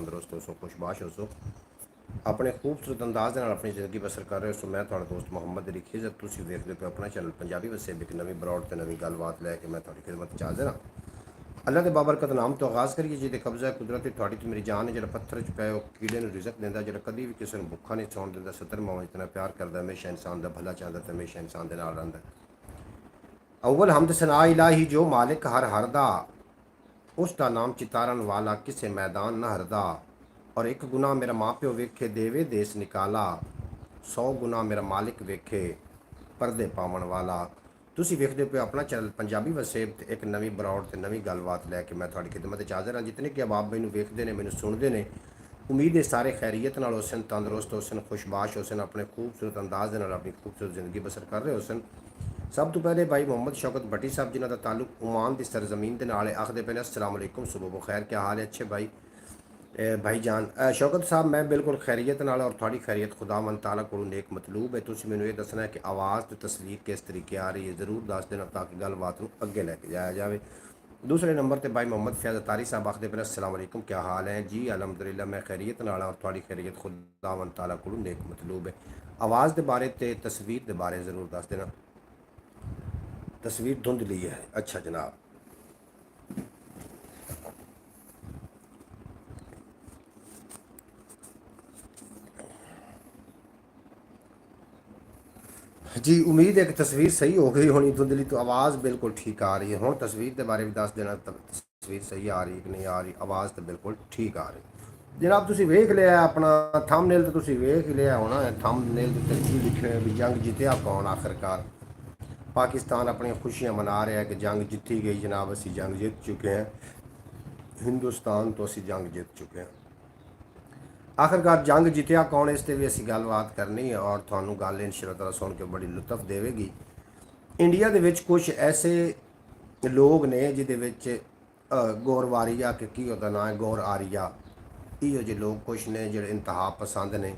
तंदुरुस्त हो सो, खुशबाश हो सो, अपने खूबसूरत अंदाज नाल अपनी जिंदगी बसर कर रहे हो। सो मैं तुहाडा दोस्त मुहम्मद अली खिजर, तुसीं वेखदे पे अपना चैनल पंजाबी वसेब, एक नवीं ब्रॉड ते नवीं गलबात लैके मैं तुहाडी खिदमत च हाज़िर हाँ। अल्लाह के बाबरकत नाम तो आगाज़ करिए जिहदे कब्जा है कुदरत तुहाडी ते मेरी जान है, जिहड़ा पत्थर च पे कीड़े नूं रिज़क दिंदा, जिहड़ा कदी भी किसी नूं भुक्खा नहीं सौण दिंदा, 70 मावां इतना प्यार करदा, हमेशा इंसान दा भला चाहंदा ते हमेशा इंसान दे नाल रहिंदा। अव्वल हमद सना इलाही जो मालिक हर हरदा, उसका नाम चितारन वाला किसे मैदान न हरदा। और एक गुना मेरा माँ प्यो वेखे देवे देश निकाला, 100 गुना मेरा मालिक वेखे परदे पावन वाला। तुसीं वेखदे पे अपना चैनल पंजाबी वसेब ते एक नवीं ब्रॉड ते नवीं गलबात लैके मैं तुहाडी खिदमत च हाज़िर हाँ। जितने कि अहबाब मैनूं वेखदे ने, मैनूं सुणदे ने, उम्मीद है सारे खैरियत नाल होसन, तंदुरुस्त होसन, खुशबाश होसन, अपने खूबसूरत अंदाज दे नाल अपनी खूबसूरत जिंदगी बसर कर रहे होसन। सब तो पहले भाई मोहम्मद शौकत भट्टी साहब जिन्हों का ताल्लुक ओमान की सरजमीन के नाल है, आखते पे ने अस्सलाम वालेकुम, सुबह बखैर, क्या हाल है अच्छे भाई भाई जान शौकत साहब, मैं बिल्कुल खैरियत नाल और थोड़ी खैरियत खुदा मन ताला को नेक मतलूब है। तुसीं मैनूं ये दसना है कि आवाज़ तो तस्वीर किस तरीके आ रही है, ज़रूर दस देना ताकि गलबात नूं अगे लैके जाया जाए। दूसरे नंबर पर भाई मोहम्मद फैज़ अतारी साहब आखते पे अस्सलाम वालेकुम, क्या हाल है जी, अलहमदुलिल्लाह मैं खैरियत नाल और थोड़ी खैरियत खुदा मन ताला को नेक मतलूब है। आवाज़ के बारे ते तस्वीर के बारे ज़रूर दस देना। तस्वीर धुंधली है, अच्छा जनाब। जी उम्मीद है कि तस्वीर सही हो गई होनी, धुंधली तो आवाज़ बिल्कुल ठीक आ रही है। हुण तस्वीर के बारे भी दस देना, तस्वीर सही आ रही है कि नहीं आ रही, आवाज़ तो बिल्कुल ठीक आ रही। जनाब तुसीं वेख लिया अपना थंबनेल, तो तुसीं वेख ही लिया होना है थंबनेल ते की लिखे है भी जंग जितया कौन आखिरकार। पाकिस्तान अपनी खुशियां मना रहा है कि जंग जिती गई जनाब, असी जंग जीत चुके हैं, हिंदुस्तान तो असी जंग जीत चुके हैं। आखिरकार जंग जितया कौन, इस पर भी असी गलबात करनी है और थानू गल इंशाअल्लाह ताला सुन के बड़ी लुत्फ देगी। इंडिया के विच कुछ ऐसे लोग ने जिहदे विच गौर वारिया कि की उसका नाम है, गौर आरिया, इहो जे लोग कुछ ने जिहड़े इंतहा पसंद ने।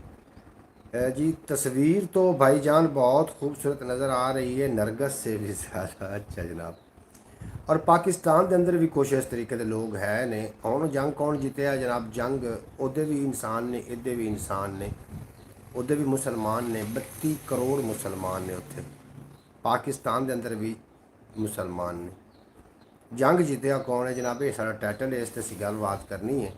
जी तस्वीर तो भाईजान बहुत खूबसूरत नज़र आ रही है, नरगस से भी ज़्यादा। अच्छा जनाब, और पाकिस्तान के अंदर भी कुछ इस तरीके के लोग है ने। हुण जंग कौन जितया जनाब, जंग उहदे भी इंसान ने, इहदे भी इंसान ने, उहदे भी मुसलमान ने, 32 करोड़ मुसलमान ने उत्थे पाकिस्तान के अंदर भी मुसलमान ने। जंग जितया कौन है जनाब, ये सारा टाइटल है, इस ते असीं गलबात करनी है।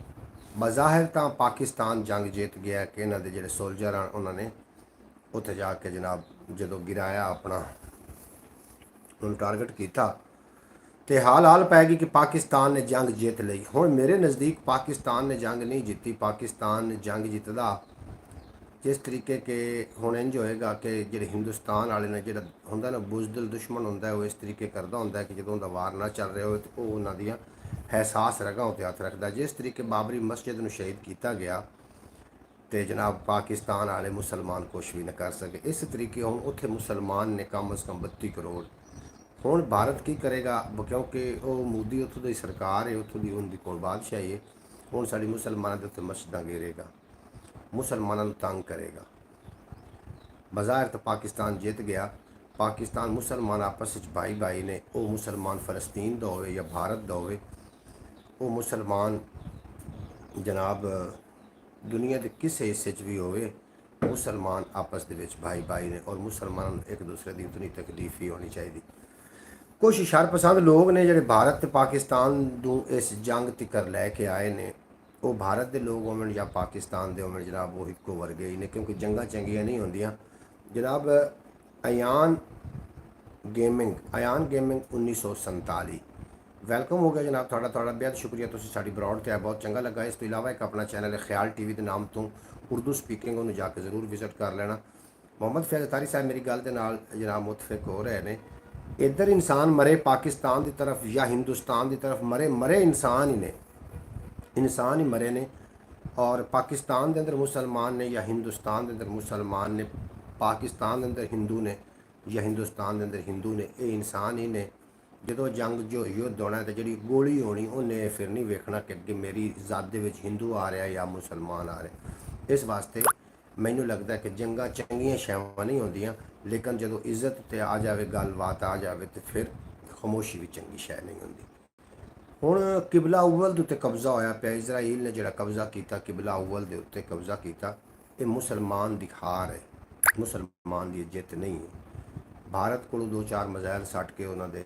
बज़ाहिर तो पाकिस्तान जंग जीत गया कि इन्हां दे जिहड़े सोल्जर हैं उन्होंने उत्थे जाके जनाब जो गिराया अपना उन्होंने टारगेट किया, तो हाल हाल पै गई कि पाकिस्तान ने जंग जीत ली। हुण मेरे नज़दीक पाकिस्तान ने जंग नहीं जीती, पाकिस्तान जंग जितदा जिस तरीके के हुण इंज होएगा कि जिहड़े हिंदुस्तान वाले ने, जिहड़ा हुंदा ना बुज़दिल दुश्मन हुंदा, वो इस तरीके करदा हुंदा कि जदों उहदा वार ना चल रहा हो तो वो उन्हां दियां हैसास रगां उत्ते हत्थ रखदा। जिस तरीके बाबरी मस्जिद नूं शहीद किया गया तो जनाब पाकिस्तान वाले मुसलमान कुछ भी नहीं कर सके। इस तरीके हुण उत्थे मुसलमान ने कम अज़ कम 32 करोड़। हुण भारत की करेगा क्योंकि वो मोदी उत्थों की सरकार है, उत्थों की उनकी कोल बादशाही है। हुण साडी मुसलमानों के उत्ते मस्जिदां घेरेगा, मुसलमानों को तंग करेगा। बाज़ार तो पाकिस्तान जीत गया, पाकिस्तान मुसलमान आपस में भाई भाई ने, वो मुसलमान फ़लस्तीन का हो या भारत का हो, वो मुसलमान जनाब दुनिया के किस हिस्से भी हो, मुसलमान आपस के भाई भाई ने और मुसलमान एक दूसरे की उतनी तकलीफ ही होनी चाहिए। कुछ शरपसंद लोग ने जिहड़े भारत ते पाकिस्तान नूं इस जंग तिकर लैके आए ने, वो भारत के लोग होवन या पाकिस्तान के होवन जनाब, वो इक्को वर्गे ही ने, क्योंकि जंगा चंगियां नहीं होंदियां जनाब। अयान गेमिंग 1947 वैलकम हो गया जनाब, थोड़ा थोड़ा बेहद शुक्रिया, तुसीं साडी ब्रॉड ते आए, बहुत चंगा लगा। इस तो इलावा एक अपना चैनल है ख्याल टीवी के नाम तो उर्दू स्पीकिंग, उन्होंने जाके ज़रूर विजिट कर लेना। मोहम्मद फैज़ अतारी साहब मेरी गल के नाल जनाब मुतफिक हो रहे हैं। इधर इंसान मरे पाकिस्तान की तरफ या हिंदुस्तान की तरफ, मरे मरे इंसान ही ने, इंसान ही मरे ने। और पाकिस्तान के अंदर मुसलमान ने या हिंदुस्तान के अंदर मुसलमान ने, पाकिस्तान के अंदर हिंदू ने या हिंदुस्तान के अंदर हिंदू ने, ये इंसान ही ने। जो जंग जो युद्ध होना तो जी गोली होनी, उन्हें फिर नहीं वेखना कि अगे मेरी ज़ात दे विच हिंदू आ रहा या मुसलमान आ रहे। इस वास्ते मैनू लगता है कि जंगा चंगियां शैवां नहीं होंदियां, लेकिन जो इज्जत ते आ जाए, गलबात आ जाए, तो फिर खामोशी भी चंगी शै नहीं होंदी। ਹੁਣ ਕਿਬਲਾ ਅਵਲ ਦੇ ਉੱਤੇ ਕਬਜ਼ਾ ਹੋਇਆ ਪਿਆ। ਇਜ਼ਰਾਈਲ ਨੇ ਜਿਹੜਾ ਕਬਜ਼ਾ ਕੀਤਾ ਕਿਬਲਾ ਅਵਲ ਦੇ ਉੱਤੇ ਕਬਜ਼ਾ ਕੀਤਾ, ਇਹ ਮੁਸਲਮਾਨ ਦੀ ਹਾਰ ਹੈ, ਮੁਸਲਮਾਨ ਦੀ ਜਿੱਤ ਨਹੀਂ ਹੈ। ਭਾਰਤ ਕੋਲੋਂ 2-4 ਮਜ਼ਾਇਲ ਸੱਟ ਕੇ ਉਹਨਾਂ ਦੇ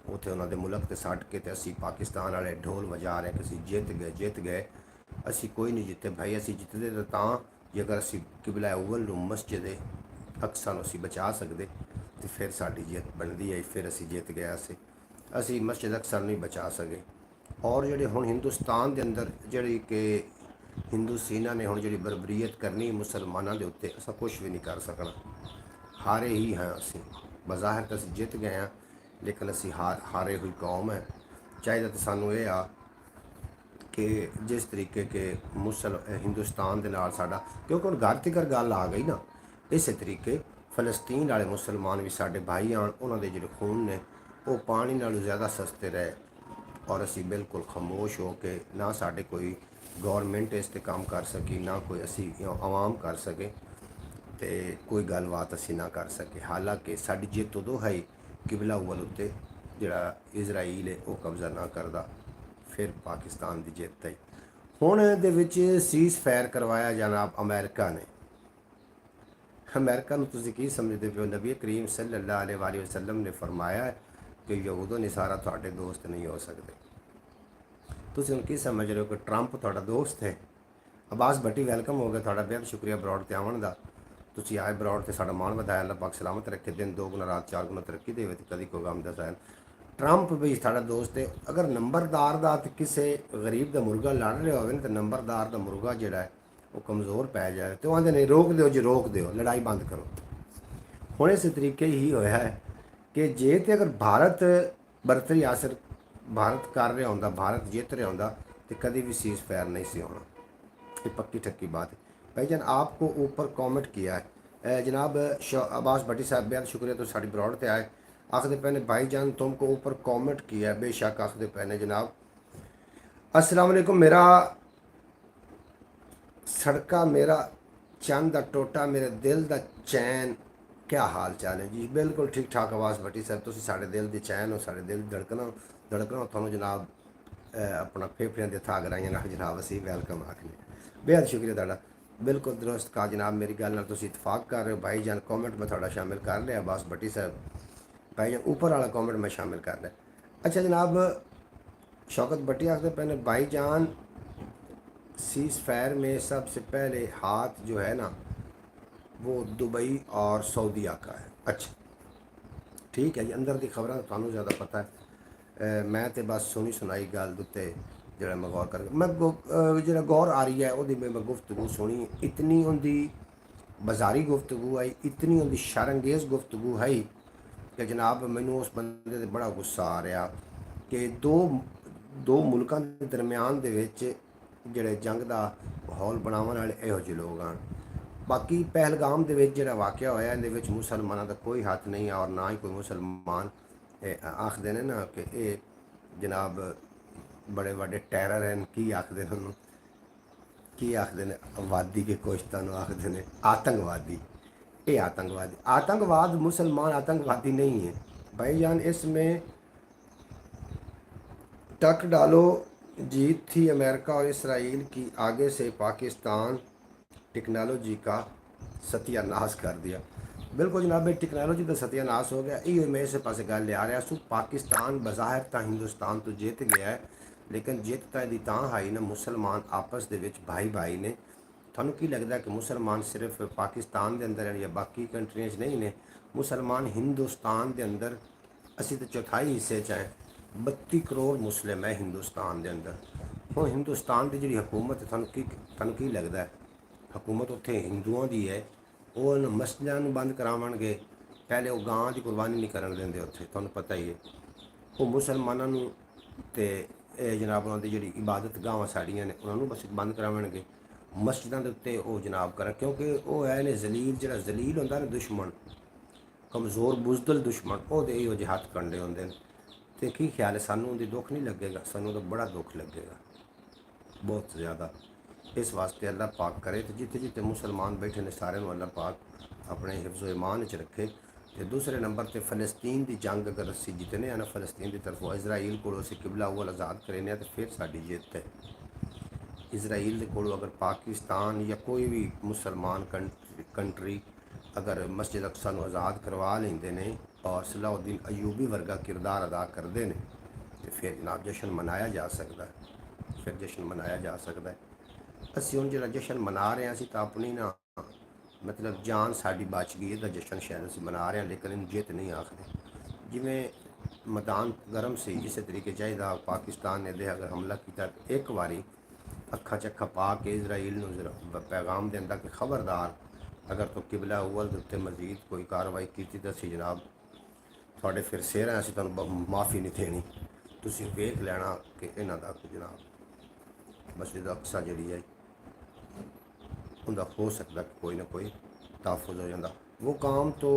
ਉੱਥੇ ਉਹਨਾਂ ਦੇ ਮੁਲਕ ਤੇ ਸੱਟ ਕੇ ਤੇ ਅਸੀਂ ਪਾਕਿਸਤਾਨ ਵਾਲੇ ਢੋਲ ਵਜਾ ਰਹੇ ਕਿ ਅਸੀਂ ਜਿੱਤ ਗਏ। ਅਸੀਂ ਕੋਈ ਨਹੀਂ ਜਿੱਤੇ ਭਾਈ। ਅਸੀਂ ਜਿੱਤਦੇ ਤਾਂ ਜੇਕਰ ਅਸੀਂ ਕਿਬਲਾ ਅਵਲ ਨੂੰ ਮਸਜਿਦ ਅਕਸਾ ਨੂੰ ਅਸੀਂ ਬਚਾ ਸਕਦੇ ਤੇ ਫਿਰ ਸਾਡੀ ਜਿੱਤ ਬਣਦੀ ਹੈ। ਫਿਰ ਅਸੀਂ ਜਿੱਤ ਗਏ। ਅਸੀਂ ਮਸਜਿਦ ਅਕਸਾ ਨਹੀਂ ਬਚਾ ਸਕੇ। ਔਰ ਜਿਹੜੇ ਹੁਣ ਹਿੰਦੁਸਤਾਨ ਦੇ ਅੰਦਰ ਜਿਹੜੀ ਕਿ ਹਿੰਦੂ ਸੈਨਾ ਨੇ ਹੁਣ ਜਿਹੜੀ ਬਰਬਰੀਅਤ ਕਰਨੀ ਮੁਸਲਮਾਨਾਂ ਦੇ ਉੱਤੇ, ਅਸਾਂ ਕੁਝ ਵੀ ਨਹੀਂ ਕਰ ਸਕਣਾ, ਹਾਰੇ ਹੀ ਹਾਂ ਅਸੀਂ। ਬਜ਼ਾਹਿਰ ਤਾਂ ਅਸੀਂ ਜਿੱਤ ਗਏ ਹਾਂ, ਲੇਕਿਨ ਅਸੀਂ ਹਾਰੇ ਹੋਈ ਕੌਮ ਹੈ। ਚਾਹੀਦਾ ਤਾਂ ਸਾਨੂੰ ਇਹ ਆ ਕਿ ਜਿਸ ਤਰੀਕੇ ਕਿ ਹਿੰਦੁਸਤਾਨ ਦੇ ਨਾਲ ਸਾਡਾ, ਕਿਉਂਕਿ ਹੁਣ ਘਰ ਤੀਕਰ ਗੱਲ ਆ ਗਈ ਨਾ, ਇਸੇ ਤਰੀਕੇ ਫਲਸਤੀਨ ਵਾਲੇ ਮੁਸਲਮਾਨ ਵੀ ਸਾਡੇ ਭਾਈ ਆਣ, ਉਹਨਾਂ ਦੇ ਜਿਹੜੇ ਖੂਨ ਨੇ ਉਹ ਪਾਣੀ ਨਾਲੋਂ ਜ਼ਿਆਦਾ ਸਸਤੇ ਰਹੇ। ਔਰ ਅਸੀਂ ਬਿਲਕੁਲ ਖਾਮੋਸ਼ ਹੋ ਕੇ, ਨਾ ਸਾਡੇ ਕੋਈ ਗੌਰਮੈਂਟ ਇਸ 'ਤੇ ਕੰਮ ਕਰ ਸਕੀ, ਨਾ ਕੋਈ ਅਸੀਂ ਆਵਾਮ ਕਰ ਸਕੇ, ਤੇ ਕੋਈ ਗੱਲਬਾਤ ਅਸੀਂ ਨਾ ਕਰ ਸਕੇ। ਹਾਲਾਂਕਿ ਸਾਡੀ ਜਿੱਤ ਉਦੋਂ ਹੈ ਕਿਬਲਾ ਅਵਲ ਉੱਤੇ ਜਿਹੜਾ ਇਜ਼ਰਾਈਲ ਹੈ ਉਹ ਕਬਜ਼ਾ ਨਾ ਕਰਦਾ, ਫਿਰ ਪਾਕਿਸਤਾਨ ਦੀ ਜਿੱਤ ਹੈ। ਹੁਣ ਇਹਦੇ ਵਿੱਚ ਸੀਜ਼ ਫਾਇਰ ਕਰਵਾਇਆ ਜਨਾਬ ਅਮਰੀਕਾ ਨੇ। ਅਮਰੀਕਾ ਨੂੰ ਤੁਸੀਂ ਕੀ ਸਮਝਦੇ ਪਏ ਹੋ? ਨਬੀ ਕਰੀਮ ਸੱਲੱਲਾਹੁ ਅਲੈਹਿ ਵਸੱਲਮ ਨੇ ਫਰਮਾਇਆ ਕਿ ਯਹੂਦੋ ਨਸਾਰਾ ਤੁਹਾਡੇ ਦੋਸਤ ਨਹੀਂ ਹੋ ਸਕਦੇ। ਤੁਸੀਂ ਹੁਣ ਕੀ ਸਮਝ ਰਹੇ ਹੋ ਕਿ ਟਰੰਪ ਤੁਹਾਡਾ ਦੋਸਤ ਹੈ? ਅਬਾਸ ਭੱਟੀ ਵੈਲਕਮ ਹੋ ਗਿਆ, ਤੁਹਾਡਾ ਬਹੁਤ ਸ਼ੁਕਰੀਆ ਬਰੋਡ ਤੇ ਆਉਣ ਦਾ। ਤੁਸੀਂ ਆਏ ਬਰੋਡ ਤੇ ਸਾਡਾ ਮਾਣ ਵਧਾਇਆ। ਅੱਲਾਹ ਪਾਕ ਸਲਾਮਤ ਰੱਖੇ, ਦਿਨ 2 ਗੁਣਾ ਰਾਤ 4 ਗੁਣਾ ਤਰੱਕੀ ਦੇਵੇ ਤੇ ਕਦੀ ਕੋਈ ਗਮ ਦਾ ਜ਼ਾਇਲ। ਟਰੰਪ ਵੀ ਸਾਡਾ ਦੋਸਤ ਹੈ। ਅਗਰ ਨੰਬਰਦਾਰ ਦਾ ਤੇ ਕਿਸੇ ਗਰੀਬ ਦਾ ਮੁਰਗਾ ਲੜ ਰਿਹਾ ਹੋਵੇ ਨਾ, ਤਾਂ ਨੰਬਰਦਾਰ ਦਾ ਮੁਰਗਾ ਜਿਹੜਾ ਹੈ ਉਹ ਕਮਜ਼ੋਰ ਪੈ ਜਾਏ ਤੇ ਉਹ ਆਂਦੇ ਨੇ ਰੋਕ ਦਿਓ ਜੀ, ਰੋਕ ਦਿਓ, ਲੜਾਈ ਬੰਦ ਕਰੋ। ਹੁਣ ਇਸ ਤਰੀਕੇ ਹੀ ਹੋਇਆ ਹੈ ਕਿ ਜੇ ਤੇ ਅਗਰ ਭਾਰਤ ਬਰਤਰੀ ਹਾਸਲ ਭਾਰਤ ਕਰ ਰਿਹਾ ਹੁੰਦਾ, ਭਾਰਤ ਜਿੱਤ ਰਿਹਾ ਹੁੰਦਾ, तो कभी भी सीज़ फायर नहीं सी होना। ये पक्की ठक्की बात है। भाईजान आपको ऊपर कमेंट किया है जनाब अब्बास भट्टी साहब, बेहद शुक्रिया तो साड़ी ब्रॉड पे आए। आखिर पैने भाईजान तुमको ऊपर कमेंट किया है, बेशक आखिर पैने जनाब अस्सलाम वालेकुम। मेरा सड़का मेरा चंद दा टोटा मेरे दिल दा चैन, क्या हाल चाल है जी? बिल्कुल ठीक ठाक आवाज़ भट्टी साहब, तुम साढ़े दिल की चैन हो, साढ़े दिल धड़कना धड़कना थोड़ा जनाब अपना फेफड़ियां के था गराइया ना जनाब असी वैलकम आखने। बेहद शुक्रिया तुहाडा, बिल्कुल दुरुस्त कहा जनाब, मेरी गल नाल तुसीं इतफाक कर रहे हो। भाई जान कॉमेंट मैं थोड़ा शामिल कर लिया, अब्बास भट्टी साहब भाई जान ऊपर वाला कॉमेंट मैं शामिल कर लिया। अच्छा जनाब शौकत भट्टी आखते पहले भाई जान सीज़ फायर में सबसे पहले हाथ जो है ना वो दुबई और सऊदीया का है। अच्छा ठीक है जी, अंदर की खबर थानू ज़्यादा पता है, मैं तो बस सुनी सुनाई गल उत्ते जो मैं गौर कर मैं जो गौर आ रही है वो मैं गुफ्तगू सुनी, इतनी उनकी बाजारी गुफ्तगू आई, इतनी उनकी शरअंगेज़ गुफ्तगू है कि जनाब मैनू उस बंदे ते बड़ा गुस्सा आ रहा कि दो मुल्कों के दरम्यान दे विच जिहड़े जंग का माहौल बनावन वाले इहो जिहे लोग आन। बाकी पहलगाम दे विच जिहड़ा वाक़या होया इहदे विच मुसलमानों का कोई हाथ नहीं है और ना ही कोई मुसलमान आखते ने ना कि ये जनाब बड़े बड़े टैरर हैं, की आखते हैं उन्होंने, की आखते ने आबादी के कोश्तां आखते ने आतंकवादी। ये आतंकवादी आतंकवाद मुसलमान आतंकवादी नहीं है भाईजान। इसमें टक डालो, जीत थी अमेरिका और इसराइल की, आगे से पाकिस्तान टेक्नोलॉजी का सत्यानाश कर दिया। बिल्कुल जनाब टेक्नोलॉजी का सत्यानाश हो गया। ये मैं इस पास गल लिया रहा सू पाकिस्तान बज़ाहिर तो हिंदुस्तान तो जित गया है, लेकिन जित तो यदि आई ना मुसलमान आपस दे विच भाई भाई ने। थानू की लगता कि मुसलमान सिर्फ पाकिस्तान के अंदर या बाकी कंट्रियां नहीं ने, मुसलमान हिंदुस्तान के अंदर असी तो चौथाई हिस्से हैं, 32 करोड़ मुस्लिम है हिंदुस्तान के अंदर। हुण हिंदुस्तान की जी हुकूमत थानू की लगता है हुकूमत उत्थे हिंदुओं की है, वो मस्जिदां बंद करावणगे, पहले वो गां की कुर्बानी नहीं करन देंदे उत्थे, तुहानू पता ही है। वो मुसलमानों नू ते जनाब उन्होंने जी इबादत गाहां साड़ियां ने उन्होंने बस बंद करावणगे, मस्जिदों के उत्ते वो जनाब कर, क्योंकि वो है ने जलील, जो जलील होंदा ना दुश्मन, कमज़ोर बुजदल दुश्मन, वो इहो जे हत्थ कंडे होंदे ने। तो की ख्याल है सानू उनकी दुख नहीं लगेगा? सानू तो बड़ा दुख लगेगा, बहुत ज़्यादा। इस वास्ते अल्लाह पाक करे तो जिते जिते मुसलमान बैठे ने सारे अल्लाह पाक अपने हिफ्ज़ो ईमान च रखे ਤੇ ਦੂਸਰੇ ਨੰਬਰ ਤੇ ਫਲਸਤੀਨ ਦੀ ਜੰਗ ਅਗਰ ਅਸੀਂ ਜਿੱਤਨੇ ਆ ਨਾ ਫਲਸਤੀਨ ਦੀ ਤਰਫੋਂ ਇਜ਼ਰਾਈਲ ਕੋਲੋਂ ਅਸੀਂ ਕਿਬਲਾ ਅਵਲ ਆਜ਼ਾਦ ਕਰਨੇ ਆ ਤੇ ਫਿਰ ਸਾਡੀ ਜਿੱਤ ਹੈ। ਇਜ਼ਰਾਈਲ ਦੇ ਕੋਲੋਂ ਅਗਰ ਪਾਕਿਸਤਾਨ ਜਾਂ ਕੋਈ ਵੀ ਮੁਸਲਮਾਨ ਕੰਟਰੀ ਅਗਰ ਮਸਜਿਦ ਅਕਸਾ ਨੂੰ ਆਜ਼ਾਦ ਕਰਵਾ ਲੈਂਦੇ ਨੇ ਔਰ ਸਲਾਹੁਦੀਨ ਅਯੂਬੀ ਵਰਗਾ ਕਿਰਦਾਰ ਅਦਾ ਕਰਦੇ ਨੇ ਤੇ ਫਿਰ ਜਨਾਬ ਜਸ਼ਨ ਮਨਾਇਆ ਜਾ ਸਕਦਾ, ਫਿਰ ਜਸ਼ਨ ਮਨਾਇਆ ਜਾ ਸਕਦਾ ਹੈ। ਅਸੀਂ ਹੁਣ ਜਿਹੜਾ ਜਸ਼ਨ ਮਨਾ ਰਹੇ ਹਾਂ ਅਸੀਂ ਤਾਂ ਆਪਣੀ ਨਾ ਮਤਲਬ ਜਾਨ ਸਾਡੀ ਬਚ ਗਈ ਇਹਦਾ ਜਸ਼ਨ ਸ਼ਾਇਦ ਅਸੀਂ ਮਨਾ ਰਹੇ ਹਾਂ, ਲੇਕਿਨ ਇਹਨੂੰ ਜਿੱਤ ਨਹੀਂ ਆਖਦੇ। ਜਿਵੇਂ ਮੈਦਾਨ ਗਰਮ ਸੀ ਇਸੇ ਤਰੀਕੇ ਚਾਹੀਦਾ ਪਾਕਿਸਤਾਨ ਨੇ ਦੇ ਅਗਰ ਹਮਲਾ ਕੀਤਾ ਇੱਕ ਵਾਰੀ ਅੱਖਾਂ ਚੱਖਾਂ ਪਾ ਕੇ ਇਜ਼ਰਾਈਲ ਨੂੰ ਪੈਗਾਮ ਦਿੰਦਾ ਕਿ ਖਬਰਦਾਰ ਅਗਰ ਤੂੰ ਕਿਬਲਾ ਅਵਲ ਦੇ ਉੱਤੇ ਮਜ਼ੀਦ ਕੋਈ ਕਾਰਵਾਈ ਕੀਤੀ ਤਾਂ ਅਸੀਂ ਜਨਾਬ ਤੁਹਾਡੇ ਫਿਰ ਸਿਰ ਅਸੀਂ ਤੁਹਾਨੂੰ ਮਾਫੀ ਨਹੀਂ ਦੇਣੀ, ਤੁਸੀਂ ਵੇਖ ਲੈਣਾ ਕਿ ਇਹਨਾਂ ਦਾ ਜਨਾਬ ਮਸਜਿਦ ਅਕਸਾ ਜਿਹੜੀ ਹੈ उनका हो सकता कि कोई ना कोई तहफ़ुज़ हो जाता। वो काम तो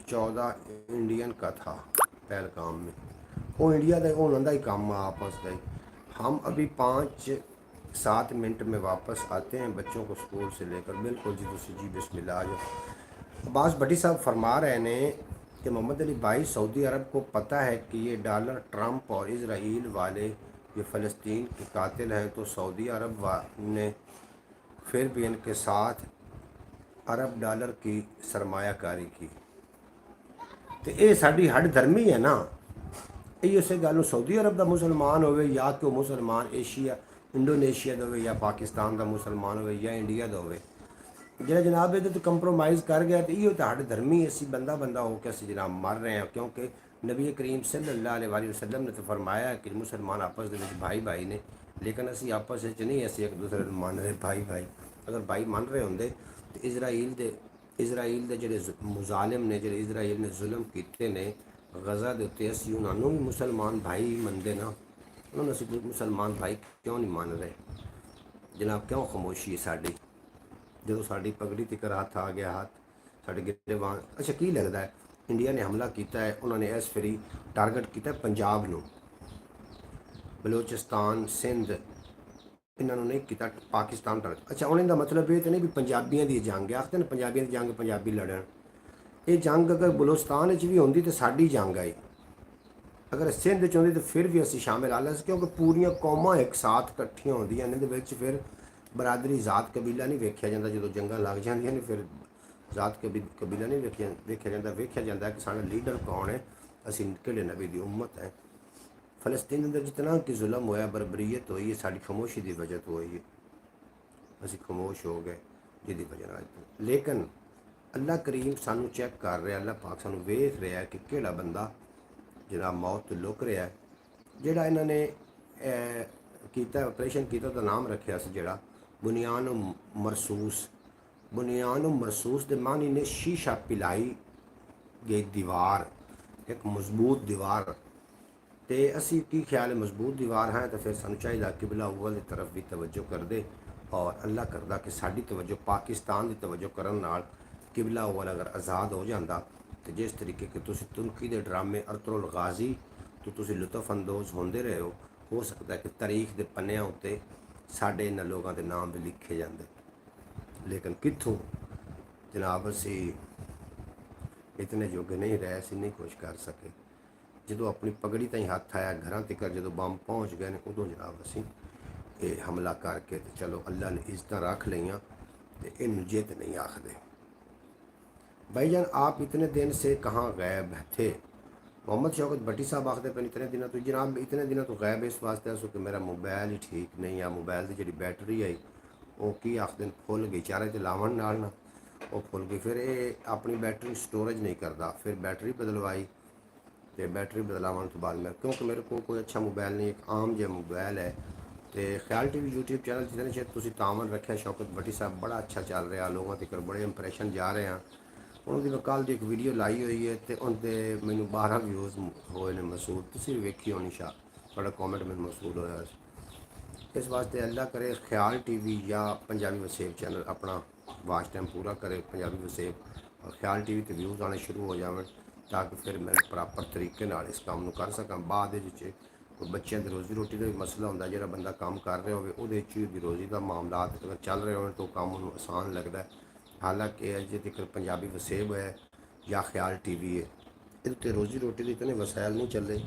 14 इंडियन का था पहलगाम में, वो इंडिया का होने का ही काम आपस का ही। हम अभी 5-7 मिनट में वापस आते हैं बच्चों को स्कूल से लेकर। बिल्कुल जी तुसी जी बिस्मिल्लाह। जो अब्बास भट्टी साहब फरमा रहे हैं कि मोहम्मद अली भाई सऊदी अरब को पता है कि ये डॉलर ट्रंप और इज़राइल वाले ये फ़लस्तीन के कातिल हैं, तो सऊदी अरब ने फिर भी इनके साथ अरब डॉलर की सरमायाकारी की। तो ये साड़ी हड धर्मी है ना, ये उस गल सऊदी अरब का मुसलमान हो या कि मुसलमान एशिया इंडोनेशिया का हो या पाकिस्तान का मुसलमान हो या इंडिया का हो, जो जनाब ये तो कंप्रोमाइज़ कर गया तो ये तो हड धर्मी असी बंदा बंदा होकर असी जनाब मर रहे हैं। क्योंकि नबी करीम सल्लल्लाहु अलैहि वसल्लम ने तो फरमाया है कि मुसलमान आपस के भाई भाई ने, लेकिन असी आपस नहीं असी एक दूसरे मान रहे भाई भाई। अगर भाई मान रहे होंगे तो इज़राइल के जोड़े मुजालिम ने जो इज़राइल ने जुल्म किए ने गज़ा के उत्ते असी उन्होंने भी मुसलमान भाई मनते ना, उन्होंने असी मुसलमान भाई क्यों नहीं मान रहे जनाब? क्यों खामोशी है साड़ी जो साड़ी पगड़ी तक हथ आ गया, हाथ साढ़े गिरवान। अच्छा की लगता है इंडिया ने हमला किया है, उन्होंने इस फिरी टारगेट किया पंजाब नूं, बलोचिस्तान सिंध इन्होंने नहीं किया पाकिस्तान टारगेट। अच्छा उन्हें का मतलब ये तो नहीं भी पंजाबियों की जंग है, आखते हैं पंजाबियों की जंग पंजाबी लड़न। ये जंग अगर बलोचिस्तान भी होंगी तो साड़ी जंग आई, अगर सिंध च होंदी तो फिर भी असी शामिल आ लें, क्योंकि पूरिया कौमां एक साथ इकट्ठियां होंदियां ने, फिर बरादरी जात कबीला नहीं वेख्या जाता। जो जंगा लग जांदियां ने फिर जात कबीला नहीं वेख्या जाता, वेख्या जाता है कि साडा लीडर कौन है, असी किहड़े नबी की उम्मत है। फलस्तीन अंदर जितना कि जुल्म होया बरबरीयत हुई है साड़ी खामोशी की वजह तो हुई है, असी खामोश हो गए जिहदी वजह नाल। लेकिन अल्लाह करीम सानू चैक कर रहा, अल्लाह पाक सानू वेख रहा है कि किहड़ा बंदा जनाब मौत तो लुक रहा है। जिहड़ा इन्होंने किया ऑपरेशन किया तो नाम रखा से जिहड़ा बुनियान मरसूस, बुनियान मरसूस के मानी ने शीशा पिलाई गई दीवार, एक मजबूत दीवार। तो असी की ख्याल है मजबूत दीवार है तो फिर सानू चाहिए किबला अव्वल की तरफ भी तवज्जो कर दे, और अल्लाह करदा कि साड़ी तवज्जो पाकिस्तान की तवज्जो करन नाल किबला अव्वल अगर आज़ाद हो जाता तो जिस तरीके के तुसी तुर्की के ड्रामे अर्तुगरुल गाजी तो तुसी लुत्फ अंदोज होंदे रहे हो सकता है कि तारीख के पन्नियां उत्ते साढ़े इन्हां लोगों के नाम भी लिखे जाते। लेकिन कित्थों जनाब असी इतने योग्य नहीं रहे, असी नहीं कुछ कर सके। जो अपनी पगड़ी ताईं हथ आया घर तक जो बंब पहुँच गए उदों जनाब असी ये हमला करके तो चलो अल्लाह ने इज्जत रख लियाँ तो इन जित नहीं आखते। भाईजान आप इतने दिन से कहाँ गायब थे? मोहम्मद शौकत भट्टी साहब आखते पे इतने दिन तो जनाब इतने दिन तो गायब इस वास्ते सो कि मेरा मोबाइल ही ठीक नहीं है, मोबाइल की जी बैटरी आई वो की आखते फुल गई, चारे तो लावन नाल ना वो फुल गई, फिर ये अपनी बैटरी स्टोरेज नहीं करता, फिर बैटरी बदलवाई तो बैटरी बदलावन तो बाद में क्योंकि मेरे को कोई अच्छा मोबाइल नहीं, एक आम जो मोबाइल है। तो ख्याल टीवी यूट्यूब चैनल जितने शायद तुम तावन रखे शौकत भट्टी साहब बड़ा अच्छा चल रहा, लोगों तक बड़े इंप्रैशन जा रहे हैं। उन्होंने मैं कल एक वीडियो लाई हुई है तो उनके मैंने 12 व्यूज़ होए ने मसूद, तुम वेखी होनी शायद थोड़ा कॉमेंट में मसूद होया। इस वास्ते अल्लाह करे ख्याल टीवी या पंजाबी वसेब चैनल अपना वाच टाइम पूरा करे पंजाबी वसेब और ख्याल टीवी तो व्यूज़ आने शुरू हो जाए ताकि फिर मैं प्रॉपर तरीके नाल इस काम कर सकां। बाद कोई बच्चों की रोज़ी रोटी का भी मसला होंदा, जो बंदा काम कर रहा हो रोज़ी का मामला अगर चल रहे हो तो काम उन्होंने आसान लगता है। हालांकि अजे तक पंजाबी वसेब है या ख्याल टीवी है, ये रोजी रोटी के इतने वसायल नहीं चल रहे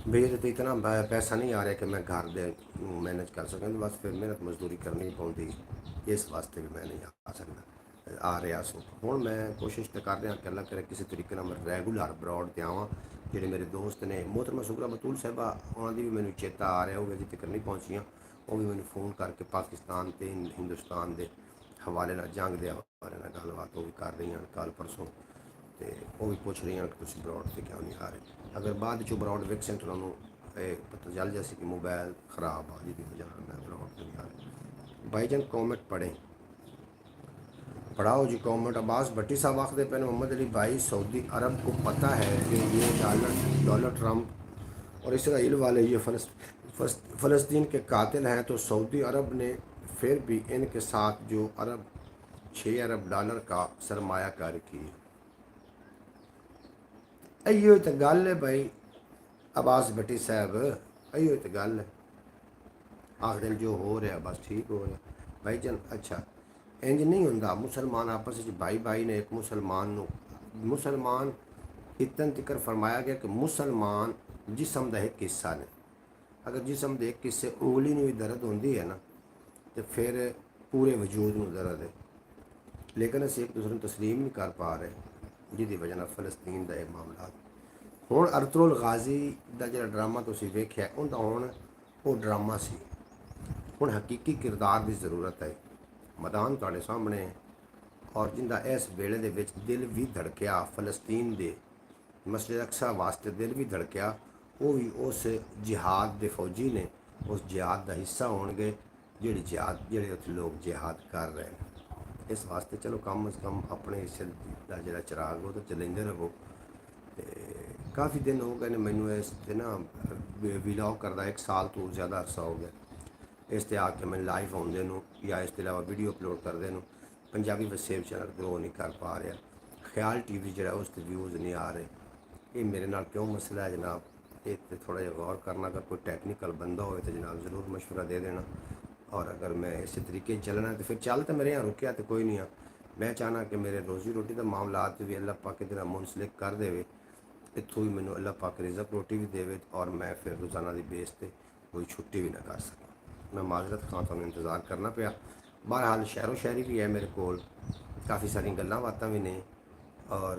भी, ये तो इतना पैसा नहीं आ रहा कि मैं घर दे मैनेज कर सकां, तो बस फिर मेहनत मजदूरी करनी पौंदी, इस वास्ते भी मैं नहीं आ सकता आ रहा सो। हुण मैं कोशिश तो कर रहा कि अल्लाह करे किसी तरीके नाल मैं रैगूलर अब्रॉड ते आवां। ਜਿਹੜੇ ਮੇਰੇ ਦੋਸਤ ਨੇ मोहतरमा सुगरा बतूल साहिबा, ਉਹਨਾਂ ਦੀ ਵੀ ਮੈਨੂੰ ਚੇਤਾ ਆ ਰਿਹਾ, ਉਹ ਅਜੇ ਤੱਕ ਨਹੀਂ ਪਹੁੰਚੀਆਂ, ਉਹ ਵੀ ਮੈਨੂੰ ਫੋਨ ਕਰਕੇ ਪਾਕਿਸਤਾਨ ਤੇ ਹਿੰਦੁਸਤਾਨ ਦੇ ਹਵਾਲੇ ਨਾਲ, ਜੰਗ ਦੇ ਹਵਾਲੇ ਨਾਲ ਗੱਲਬਾਤ ਉਹ ਵੀ ਕਰ ਰਹੀਆਂ ਕੱਲ ਪਰਸੋਂ, ਤੇ ਉਹ ਵੀ ਪੁੱਛ ਰਹੀਆਂ ਕਿ ਤੁਸੀਂ ਬਰੋਡ ਤੇ ਕਿਉਂ ਨਹੀਂ ਆ ਰਹੇ। ਅਗਰ ਬਾਅਦ ਚੋਂ ਬਰੋਡ ਵਿਕਸੈਂਟ ਉਹਨਾਂ ਨੂੰ ਇਹ ਪਤਾ ਚੱਲ ਜਾਏ ਕਿ मोबाइल ख़राब आ, जिसकी वजह से मैं बरॉड नहीं आ रहा। भाईजान कॉमेंट पढ़ाओ जी कॉमेंट। अब्बास भट्टी साहब आखते पे मोहम्मद अली भाई, सऊदी अरब को पता है कि ये डोनाल्ड ट्रंप और इसराइल वाले ये फ़लस्तीन के कातिल हैं, तो सऊदी अरब ने फिर भी इनके साथ जो 6 अरब डॉलर का सरमायाकारी की। इयो तो गल है भाई अब्बास भट्टी साहब, इयो तो गल है। आख दिन जो हो रहा बस ठीक हो रहा भाई जान। अच्छा इंज नहीं होंदा, मुसलमान आपस में भाई भाई ने एक मुसलमान इतन तिकर फरमाया गया कि मुसलमान जिसम का एक हिस्सा ने, अगर जिसम के एक हिस्से उंगली में भी दर्द होती है ना, तो फिर पूरे वजूद में दर्द है। लेकिन अस एक दूसरे को तस्लीम नहीं कर पा रहे, जिसकी वजह फ़लस्तीन का यह मामला। हुण अरतुल गाजी का जो ड्रामा तुसीं वेख्या, उनका हुण वो ड्रामा सी, हुण हकीकी किरदार की ज़रूरत है। मैदान तुहाडे सामने है, और जिंदा इस वेले दे विच दिल भी धड़किया फ़लस्तीन दे मसले अक्सा वास्ते दिल भी धड़किया, वो भी उस जिहाद के फौजी ने, उस जिहाद का हिस्सा होणगे जिहड़ी जिहाद जिहड़े उत्थे लोग जिहाद कर रहे हैं। इस वास्ते चलो कम अज़ कम अपने हिस्से का जिहड़ा चिराग वो तो चलाते रहो। काफ़ी दिन हो गए ने मैनू इस ते ना विलॉग करदा, 1 साल तो ज़्यादा अरसा हो गया इस ते आके मैं लाइव आउंदे नूं या इस अलावा वीडियो अपलोड करदे नूं पंजाबी वसेब चैनल ग्रो नहीं कर पा रहा। ख्याल टीवी जो उस व्यूज़ नहीं आ रहे, ये मेरे नाल क्यों मसला है जनाब, ये थोड़ा जिहा गौर करना। अगर कोई टैक्नीकल बंदा हो तो जनाब ज़रूर मशवरा दे देना, और अगर मैं इस तरीके चलना तो फिर चल तो मेरे यहाँ रुकिया तो कोई नहीं आ। मैं चाहना कि मेरे रोज़ी रोटी का मामला भी अल्लाह पाक के मुंसलिक कर दे, इतों भी मैनू अल्लाह पाक रिज़क रोटी भी देवे, और मैं फिर रोज़ाना की बेस पर कोई छुट्टी भी ना कर सका। मैं माजरत खां तो इंतज़ार करना पाया। बहरहाल शहरों शायरी भी है मेरे को, काफ़ी सारी गल्लां बातां भी ने, और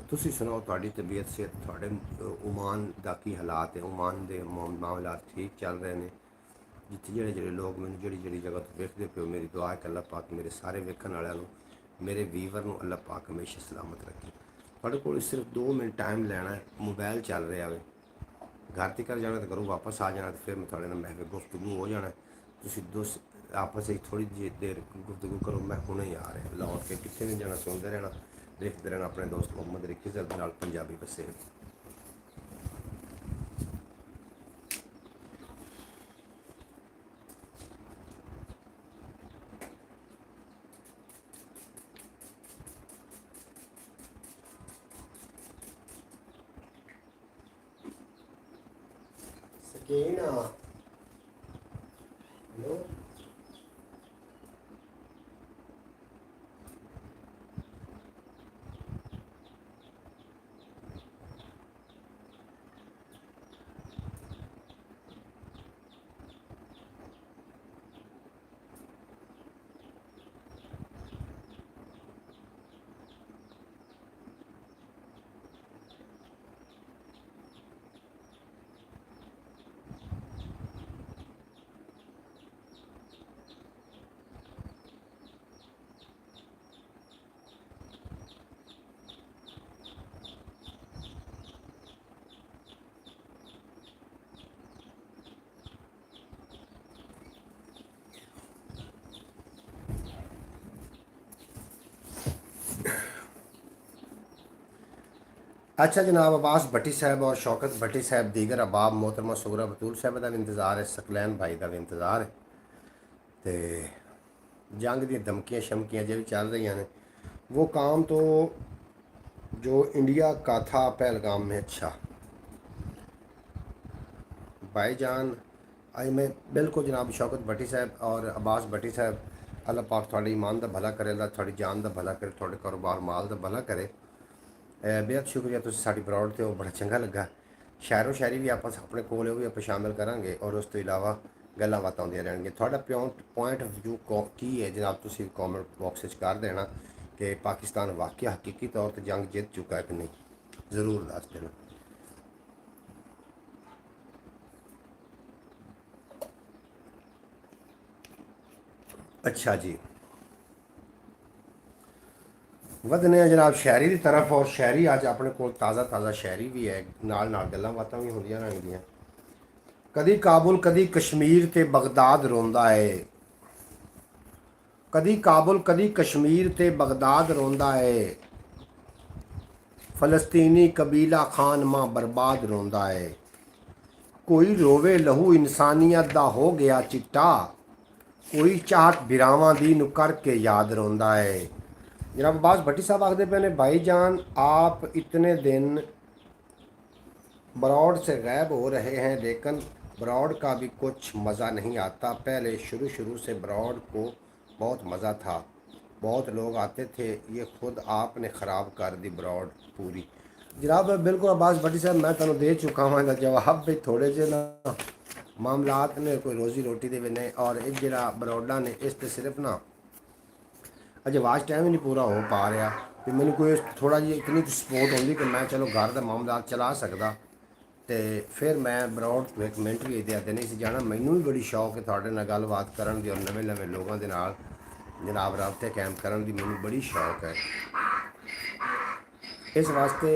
तुसी सुनाओ तुहाडी तबीयत से थोड़े ओमान का की हालात है, ओमान के मामलात ठीक चल रहे हैं जिथे जेड़े जेड़े लोग मैंने जी जगह तो वेखते पे हो। मेरी दुआ है कि अल्लाह पाक मेरे सारे वेखण वालों मेरे वीवर नूं अल्लाह पाक हमेशा सलामत रखे। तुहाडे कोल सिर्फ 2 मिनट टाइम लेना है, मोबाइल चल रहा है, घर तक जाना तो घरों वापस आ जाना, तो फिर मैं थोड़े नाल मैं गुफ्तगू हो जाना। तुसीं दोस्त आपस में थोड़ी जी देर गुफ्तगू करो, मैं हुणे ही आ रहा लौट के, कितने नहीं जाना, सुनते रहना, देखते रहना अपने दोस्त मोहम्मद अली खिज़र दे नाल पंजाबी वसेब। सकीना हेलो अच्छा जनाब, अब्बास भट्टी साहब और शौकत भट्टी साहब दीगर अहबाब, मोहतरमा सुगरा बतूल साहब का भी इंतज़ार है, सकलैन भाई का भी इंतज़ार है, तो जंग दी धमकियाँ शमकियाँ जो भी चल रही हैं वो काम तो जो इंडिया का था पहलगाम में। अच्छा भाईजान, आज मैं बिल्कुल जनाब शौकत भट्टी साहब और अब्बास भट्टी साहब ਅੱਲਾਹ ਪਾਕ ਤੁਹਾਡੇ ਈਮਾਨ ਦਾ ਭਲਾ ਕਰੇ, ਅੱਲਾਹ ਤੁਹਾਡੀ ਜਾਨ ਦਾ ਭਲਾ ਕਰੇ, ਤੁਹਾਡੇ ਕਾਰੋਬਾਰ ਮਾਲ ਦਾ ਭਲਾ ਕਰੇ। ਬੇहद ਸ਼ੁਕਰੀਆ, ਤੁਸੀਂ ਸਾਡੀ ਬਰੋਡ ਤੇ ਉਹ ਬੜਾ ਚੰਗਾ ਲੱਗਾ। ਸ਼ਾਇਰੋ ਸ਼ਾਇਰੀ ਵੀ ਆਪਾਂ ਆਪਣੇ ਕੋਲ ਉਹ ਵੀ ਆਪਾਂ ਸ਼ਾਮਿਲ ਕਰਾਂਗੇ, ਔਰ ਉਸ ਤੋਂ ਇਲਾਵਾ ਗੱਲਾਂ ਬਾਤਾਂ ਹੁੰਦੀਆਂ ਰਹਿਣਗੀਆਂ। ਤੁਹਾਡਾ ਪੁਆਇੰਟ ਆਫ ਵਿਊ ਕੀ ਹੈ ਜਨਾਬ, ਤੁਸੀਂ ਕਮੈਂਟ ਬਾਕਸ ਵਿੱਚ ਕਰ ਦੇਣਾ ਕਿ ਪਾਕਿਸਤਾਨ ਵਾਕਿਆ ਹਕੀਕੀ ਤੌਰ ਤੇ ਜੰਗ ਜਿੱਤ ਚੁੱਕਾ ਹੈ ਕਿ ਨਹੀਂ, ਜ਼ਰੂਰ ਦੱਸ ਦੇਣਾ। अच्छा जी, ਵਧਨੇ ਆ ਜਨਾਬ ਸ਼ਾਇਰੀ ਦੀ ਤਰਫ। ਔਰ ਸ਼ਾਇਰੀ ਅੱਜ ਆਪਣੇ ਕੋਲ ਤਾਜ਼ਾ ਤਾਜ਼ਾ ਸ਼ਾਇਰੀ ਵੀ ਹੈ, ਨਾਲ ਨਾਲ ਗੱਲਾਂ ਬਾਤਾਂ ਵੀ ਹੁੰਦੀਆਂ ਰਹਿਣਗੀਆਂ। ਕਦੀ ਕਾਬੁਲ ਕਦੀ ਕਸ਼ਮੀਰ ਤੇ ਬਗਦਾਦ ਰੋਂਦਾ ਏ, ਕਦੀ ਕਾਬੁਲ ਕਦੀ ਕਸ਼ਮੀਰ ਤੇ ਬਗਦਾਦ ਰੋਂਦਾ ਏ, ਫਲਸਤੀਨੀ ਕਬੀਲਾ ਖਾਨ ਮਾਂ ਬਰਬਾਦ ਰੋਂਦਾ ਏ। ਕੋਈ ਰੋਵੇ ਲਹੂ ਇਨਸਾਨੀਅਤ ਦਾ ਹੋ ਗਿਆ ਚਿੱਟਾ, ਕੋਈ ਚਾਹਤ ਬਿਰਾਵਾਂ ਦੀ ਨੂੰ ਕਰਕੇ ਯਾਦ ਰੋਂਦਾ ਏ। जनाब अब्बास भट्टी साहब आखते पे ने, भाईजान आप इतने दिन ब्रॉड से गायब हो रहे हैं, लेकिन ब्रॉड का भी कुछ मज़ा नहीं आता। पहले शुरू शुरू से ब्रॉड को बहुत मज़ा था, बहुत लोग आते थे, ये खुद आपने ख़राब कर दी ब्रॉड पूरी। जनाब बिल्कुल अब्बास भट्टी साहब, मैं तुहानू दे चुका हाँ जवाब भी। थोड़े जे ना मामलात ने कोई रोज़ी रोटी दे ने, और एक जरा ब्रॉडा ने इस ते सिर्फ ना अजे वाच टाइम ही नहीं पूरा हो पा रहा, कि मैंने कोई थोड़ा जी इतनी सपोर्ट होंगी कि मैं चलो घर का मामला चला सकता, तो फिर मैं ब्रॉड को एक मिनट भी दे नहीं सी जाना। मैनू भी बड़ी शौक है थोड़े नाल गलबात करन दी, और नवे नवे लोगों के नाल जनाब राबते कायम करन दी मैनू बड़ी शौक है। इस वास्ते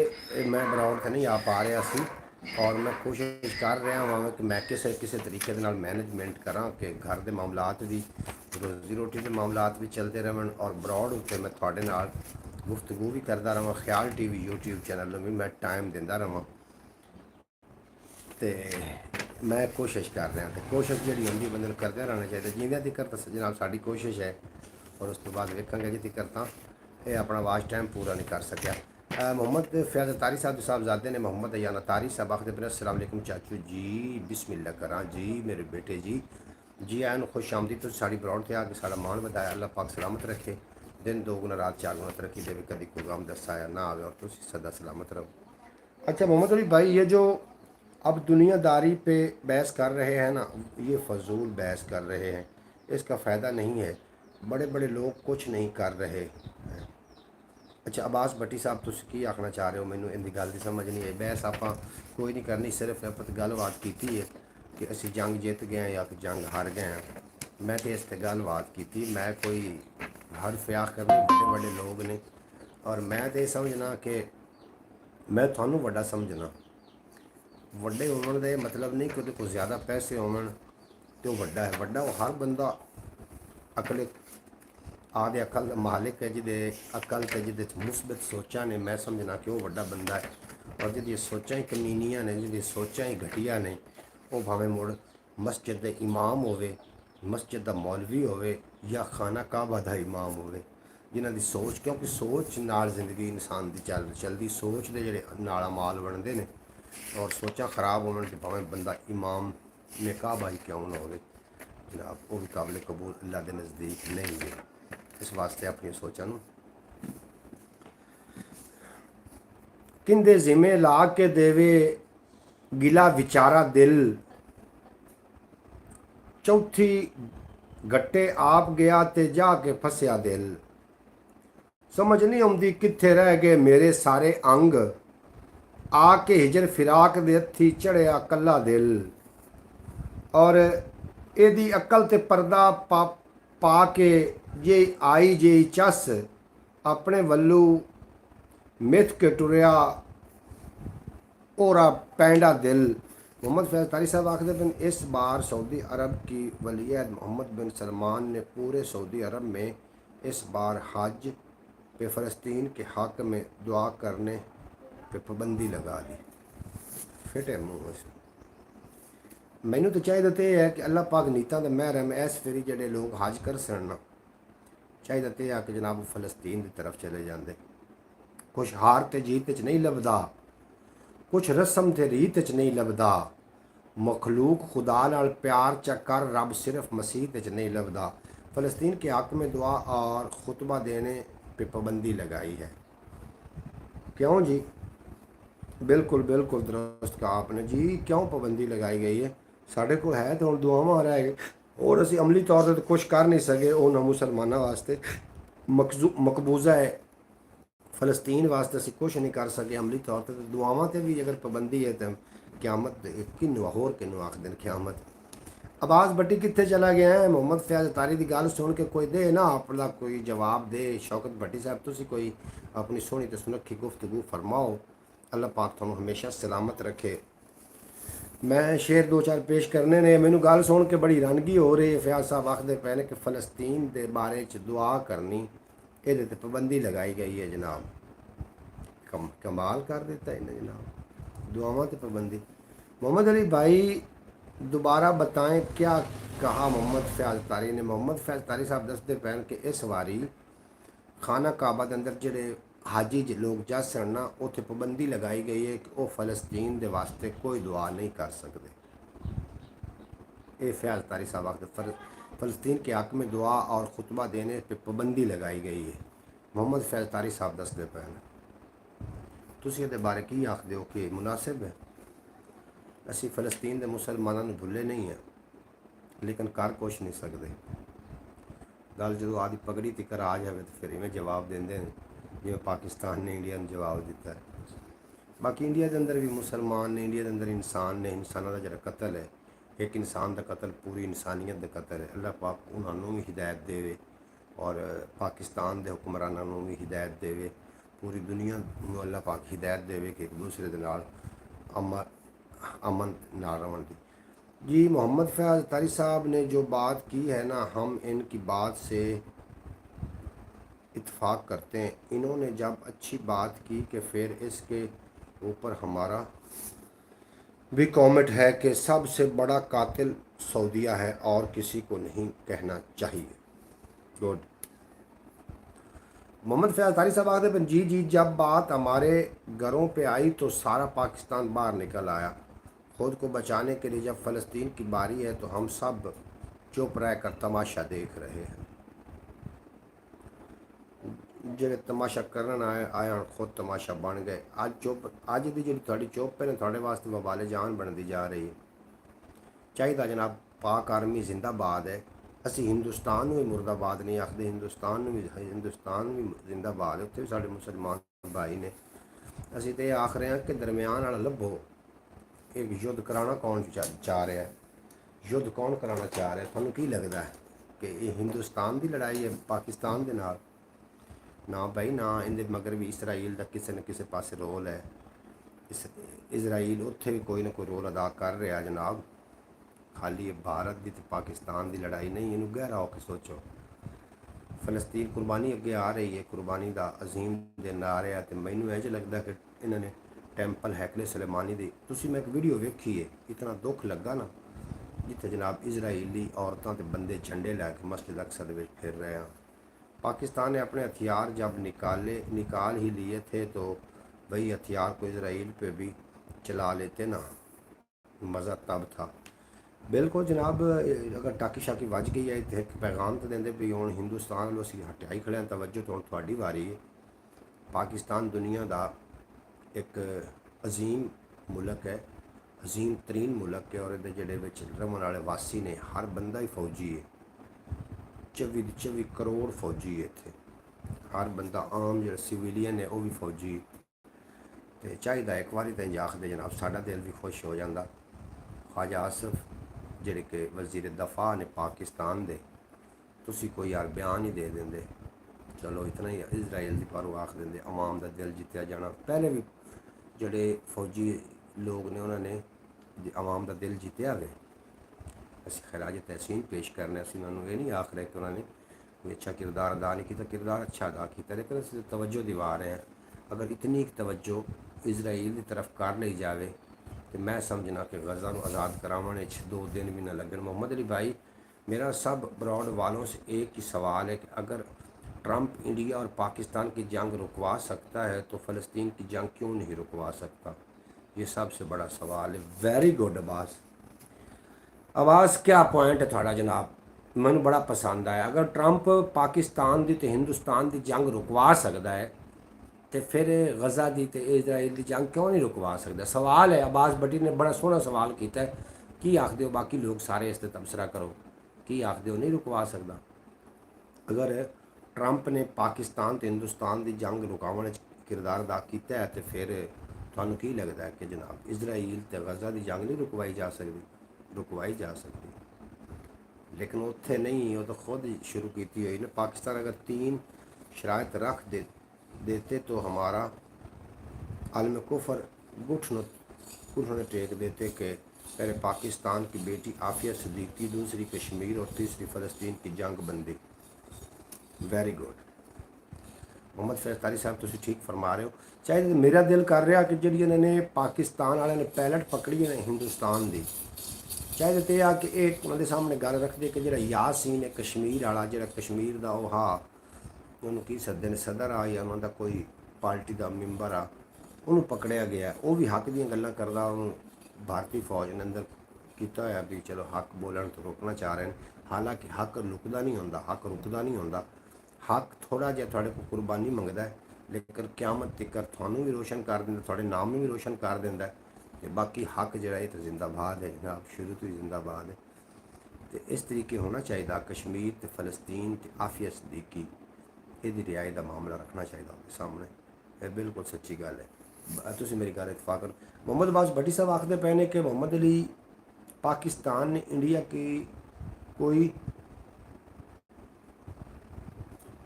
मैं ब्रॉड से नहीं आ पा रहा सी, और मैं कोशिश कर रहा हाँ कि मैं किसी किसी तरीके नाल मैनेजमेंट करा कि घर के मामलात भी, रोजी रोटी के मामलात भी चलते रहन, और ब्रॉड उत्ते मैं थोड़े नाल गुफ्तगू भी करता रहा। ख्याल टीवी यूट्यूब चैनल भी मैं टाइम देंदा रहा, तो मैं कोशिश कर रहा। तो कोशिश जी होंगी बंदे को करते रहना चाहिए, जिंदे तिकर तो जनाब साड़ी कोशिश है, और उस तो बाद वेखेंगे कि तिकर तो ये अपना वाच टाइम पूरा नहीं कर सकिया। मोहम्मद फैज़ अतारी साहबजादे ने मोहम्मद अयान अतारी साहब आखते पे, अस्सलाम वालेकुम चाचू जी, बिस्मिल्लाह करा जी मेरे बेटे जी, जी आयन खुश आमदी। तो साड़ी ब्रॉड थे आके साड़ा मान बताया, अल्लाह पाक सलामत रखे, दिन दोगुना रात चार गुना तरक्की देवे, कभी कोई गम दसाया ना आवे, और तुम सदा सलामत रहो। अच्छा मोहम्मद अली भाई, ये जो अब दुनियादारी पे बहस कर रहे हैं ना, ये फजूल बहस कर रहे हैं, इसका फ़ायदा नहीं है, बड़े बड़े लोग कुछ नहीं कर रहे हैं। अच्छा अब्बास भट्टी साहब, तुम की आखना चाह रहे हो, मैनू इनकी गल की समझ नहीं आई। बहस आप कोई नहीं करनी, सिर्फ आप गलबात की है कि असी जंग जित गए या कि जंग हार गए हैं। मैं तो इस गलबात की, मैं कोई हर फ्याख करने बड़े बड़े लोग ने, और मैं तो समझना कि मैं थानू वड्डा समझना। वड्डे होने का मतलब नहीं कि उहदे कोल ज़्यादा पैसे होवन तो वड्डा है, वड्डा वो हर बंदा अकल आदे अकल का मालिक है, जिदे अकल ते जिदे मुस्बत सोचा ने, मैं समझना कि वो वड्डा बंदा है। और जिहदी सोचा ही कमीनियां ने, जिहदी सोचा ही घटिया ने, वो भावें मुड़ मस्जिद के इमाम होवे, मस्जिद का मौलवी होवे, या खाना काबा का इमाम होवे, जिन्हां दी सोच, क्योंकि सोच नाल जिंदगी इंसान की चलती, सोच के जिहड़े नाल अमाल बनते हैं, और सोचा खराब होने तो भावें बंदा इमाम ने काबा ही क्यों ना होवे जनाब, वो भी काबिल कबूल अल्लाह के नज़दीक नहीं है। इस वास्ते अपनी सोचा नूं किंदे जिम्मे ला के देवे गिला विचारा दिल, चौथी गट्टे आप गया ते जाके फसिया दिल, समझ नहीं आउंदी कित्थे रह गए मेरे सारे अंग, आके हिजर फिराक दे हत्थी चढ़िया कला दिल। और एदी अकल ते पर्दा पा के जे आई जे चस, अपने वल्लू मिथ के टुरिया ओरा पैंडा दिल। मोहम्मद फैज़ तारी साहब आखते हैं, इस बार सऊदी अरब की वलीअहद मोहम्मद बिन सलमान ने पूरे सऊदी अरब में इस बार हज पे फ़लस्तीन के हक़ में दुआ करने पे पाबंदी लगा दी। फिटे मुँह मैनू तो चाहिए तो यह है कि अल्लाह पाक नीतां दा महरम इस फेरी जेडे लोग हज कर सन, चाहिए तो यह कि जनाब फ़लस्तीन की तरफ चले जाते। कुछ हार ते जीत च नहीं लभदा, कुछ रस्म ते रीत च नहीं लभदा, मखलूक खुदा नाल प्यार च कर रब सिर्फ मसीह च नहीं लभदा। फ़लस्तीन के हक़ में दुआ और खुतबा देने पे पाबंदी लगाई है। क्यों जी? बिल्कुल बिल्कुल दुरुस्त कहा आपने जी। क्यों पाबंदी लगाई गई है? साढ़े को है तो हम दुआवां रह गए और असी अमली तौर पर तो कुछ कर नहीं सके। उन्होंने मुसलमानों वास्ते मकबूजा है फ़लस्तीन वास्ते असी कुछ नहीं कर सके अमली तौर पर। तो दुआवां ते भी अगर पाबंदी है तो क्यामत किनू होर किनू आख दिन क्यामत। आवाज़ बट्टी कितने चला गया है? मोहम्मद फैज़ अतारी की गल सुन के कोई दे ना अपना कोई जवाब दे। शौकत भट्टी साहब तुसी कोई अपनी सोहनी तो सुनखी गुफ्तगू फरमाओ। अल्लाह पाक तुहानू हमेशा सलामत रखे। मैं शेर दो चार पेश करने ने। मैनू गल सुन के बड़ी हैरानगी हो रही है। फयाज साहब आखते पे ने कि फ़लस्तीन के बारे च दुआ करनी ये पाबंदी लगाई गई है जनाब। कमाल कर देता है इन्हें जनाब। दुआवां तो पाबंदी। मोहम्मद अली भाई दोबारा बताएं क्या कहा मोहम्मद फैज़ तारी ने? मोहम्मद फैज़ तारी साहब दसते पैन कि इस वारी खाना काबा के अंदर जोड़े हाजी लोग जा सन ना उत्थे पाबंदी लगाई गई है कि वह फ़लस्तीन के वास्ते कोई दुआ नहीं कर सकते। ये फैज़ तारी साहब आखते फ़लस्तीन के हक़ में दुआ और खुतबा देने पर पाबंदी लगाई गई है। मोहम्मद फैज़ तारी साहब दसते पैन तुसीं इहदे बारे की आखदे हो कि मुनासिब है? असी फ़लस्तीन के मुसलमानों ने भुले नहीं हैं लेकिन कर कुछ नहीं सकते। गल जो आदि पगड़ी तिकर आ जाए तो फिर इवें जवाब देंदे ने जिवें पाकिस्तान ने इंडिया ने जवाब दिता है। बाकी इंडिया के अंदर भी मुसलमान ने, इंडिया के अंदर इंसान ने। इंसानों का जो कतल है, एक इंसान का कतल पूरी इंसानियत का कतल है। अल्लाह पाक उन्होंने भी हिदायत देवे और पाकिस्तान के हुक्मरानों भी हिदायत देवे। पूरी दुनिया को अल्लाह पाक हिदायत देवे कि एक दूसरे के नाल अमन ना रहन दी। जी मोहम्मद फैज़ तारी साहब ने जो बात की है ना, हम इनकी बात से इत्फाक करते हैं। इन्होंने जब अच्छी बात की कि फिर इसके ऊपर हमारा भी कमेंट है कि सबसे बड़ा कातिल सऊदीया है और किसी को नहीं कहना चाहिए। गुड। मोहम्मद फैज़ तारी साहब आखते जी जी जब बात हमारे घरों पे आई तो सारा पाकिस्तान बाहर निकल आया। खुद को बचाने के लिए जब फ़लस्तीन की बारी है तो हम सब चुप रह कर तमाशा देख रहे हैं। ਜਿਹੜੇ तमाशा करन आए खुद तमाशा बन गए। अज चुप अज की जी थोड़ी चुप है थोड़े वास्ते वबाले जान बनती जा रही है। चाहिए जनाब पाक आर्मी जिंदाबाद है। असी हिंदुस्तान भी मुर्दाबाद नहीं आखते, हिंदुस्तान भी जिंदाबाद है। उत्थे भी साढ़े मुसलमान भाई ने। असी तो आख रहे हैं कि दरम्यान वाला लभो। एक युद्ध कराना कौन चाह रहा है? युद्ध कौन कराना चाह रहा है? थानू की लगता है कि ये हिंदुस्तान की लड़ाई है पाकिस्तान के नाल? ना भाई ना, इनके मगर भी इसराइल का किसी न किसी पास रोल है। इसराइल उत्थे भी कोई ना कोई रोल अदा कर रहा जनाब। खाली भारत की तो पाकिस्तान की लड़ाई नहीं, इनू गहरा होकर सोचो। फ़लस्तीन कुर्बानी अगे आ रही है, कुर्बानी का अजीम दिन आ रहा है। तो मैनू इंज लगता कि इन्होंने टैंपल हैकले सलेमानी दी तुसी मैं एक वीडियो वेखी है, इतना दुख लगा ना, जिथे जनाब इजराइली औरतों के बंदे झंडे लैके मस्जिद अक्सर में फिर रहे हैं। पाकिस्तान ने अपने हथियार जब निकाल ही लिए थे तो भाई हथियार को इसराइल पे भी चला लेते ना, मज़ा तब था। बिल्कुल जनाब, अगर टाकी शाकी वज गई है तो एक पैगाम तो देंगे भी हूँ हिंदुस्तान वालों असीं हटाई खड़े हैं तवज्जो, तो हूँ थोड़ी वारी है। पाकिस्तान दुनिया का एक अजीम मुल्क है, अजीम तरीन मुल्क है और ये जोड़े रमन वाले वासी ने हर बंदा ही फौजी है। 24 करोड़ फौजी है इतने, हर बंदा आम जो सिविलियन है वह भी फौजी। तो चाहिए एक बार तो आखते जनाब साडा दिल भी खुश हो जाता। ख्वाजा आसिफ जेडे कि वजीर दफा ने पाकिस्तान दे, तुसी कोई यार बयान ही दे देंगे, चलो इतना ही इसराइल की पर आख देंगे, अवाम का दिल जितया जाना। पहले भी जोड़े फौजी लोग ने उन्होंने अवाम का दिल जितया गए। अस खराज तहसीन पेश करने उन्होंने ये नहीं आख रहे कि उन्होंने कोई अच्छा किरदार अदा नहीं किया, किरदार अच्छा अदा किया, लेकिन अस तवज्जो दिवा रहे हैं। अगर इतनी तवज्जो इसराइल की तरफ कर ली जाए तो मैं समझना कि गज़ा को आज़ाद कराने 2 दिन भी ना लगन। मोहम्मद अली भाई, मेरा सब ब्रॉड वालों से एक ही सवाल है कि अगर ट्रंप इंडिया और पाकिस्तान की जंग रुकवा सकता है तो फ़लस्तीन की जंग क्यों नहीं रुकवा सकता? ये सबसे बड़ा सवाल है। Very good Abbas. आवाज़ क्या पॉइंट है थोड़ा जनाब? ਮੈਨੂੰ ਬੜਾ ਪਸੰਦ ਆਇਆ। ਅਗਰ ਟਰੰਪ ਪਾਕਿਸਤਾਨ ਦੀ ਤੇ ਹਿੰਦੁਸਤਾਨ ਦੀ ਜੰਗ ਰੁਕਵਾ ਸਕਦਾ ਹੈ ਤੇ ਫਿਰ ਗਜ਼ਾ ਦੀ ਤੇ ਇਜ਼ਰਾਈਲ ਦੀ ਜੰਗ ਕਿਉਂ ਨਹੀਂ ਰੁਕਵਾ ਸਕਦਾ? ਸਵਾਲ ਹੈ। ਅਬਾਸ ਭੱਟੀ ਨੇ ਬੜਾ ਸੋਹਣਾ ਸਵਾਲ ਕੀਤਾ ਹੈ। ਕੀ ਆਖਦੇ ਹੋ ਬਾਕੀ ਲੋਕ ਸਾਰੇ ਇਸ ਤੇ ਤਬਸਰਾ ਕਰੋ, ਕੀ ਆਖਦੇ ਹੋ? ਨਹੀਂ ਰੁਕਵਾ ਸਕਦਾ। ਅਗਰ ਟਰੰਪ ਨੇ ਪਾਕਿਸਤਾਨ ਤੇ ਹਿੰਦੁਸਤਾਨ ਦੀ ਜੰਗ ਰੁਕਾਉਣ ਵਿੱਚ ਕਿਰਦਾਰ ਅਦਾ ਕੀਤਾ ਹੈ ਤੇ ਫਿਰ ਤੁਹਾਨੂੰ ਕੀ ਲੱਗਦਾ ਹੈ ਕਿ ਜਨਾਬ ਇਜ਼ਰਾਈਲ ਤੇ ਗਜ਼ਾ ਦੀ ਜੰਗ ਨਹੀਂ ਰੁਕਵਾਈ ਜਾ ਸਕਦੀ? ਰੁਕਵਾਈ ਜਾ सकती, लेकिन उत्थे नहीं, वो तो खुद ही शुरू की हुई ना। पाकिस्तान अगर 3 शराइत रख देते तो हमारा आलम कुफर घुटने टेक देते कि पहले पाकिस्तान की बेटी आफिया सिद्दीकी, दूसरी कश्मीर और तीसरी फ़लस्तीन की जंग बंदी। वेरी गुड मोहम्मद फैज़ साहब, तुम ठीक फरमा रहे हो। चाहे मेरा दिल कर रहा कि जी इन्होंने पाकिस्तान वाले ने पैलट पकड़ी है हिंदुस्तान की, चाहे तो यह कि एक उन्होंने सामने गल रखते कि जो यासीन है कश्मीर वाला, जो कश्मीर का वो हा उन्होंने की सदे ने सदर आ या उन्होंने कोई पार्टी का मैंबर आ, उन्होंने पकड़िया गया। वो भी हक दी गल्लां करदा, उन्होंने भारतीय फौज ने अंदर किया होया भी चलो हक बोलण तो रोकना चाह रहे हैं। हालांकि हक लुकदा नहीं होंदा, हक रुकदा नहीं होंदा। हक थोड़ा जिहा तुहाडे कोल कुर्बानी मंगदा है, लेकिन क्यामत तिकर तुहानूं भी रोशन कर दिंदा, तुहाडे नाम भी रोशन कर दिंदा है। ते बाकी हक जिहड़ा ये तो जिंदाबाद है जनाब, शुरू तो ही जिंदाबाद है। तो इस तरीके होना चाहिए। कश्मीर तो फलस्तीन तो आफिया सिद्दीकी ਇਹਦੀ ਰਿਆਇ ਦਾ ਮਾਮਲਾ ਰੱਖਣਾ ਚਾਹੀਦਾ ਉਹਦੇ ਸਾਹਮਣੇ। ਇਹ ਬਿਲਕੁਲ ਸੱਚੀ ਗੱਲ ਹੈ। ਤੁਸੀਂ ਮੇਰੀ ਗੱਲ ਇਤਫਾਕ ਕਰੋ। मोहम्मद अब्बास भट्टी साहब आखते पे ने कि मोहम्मद अली पाकिस्तान ने इंडिया की कोई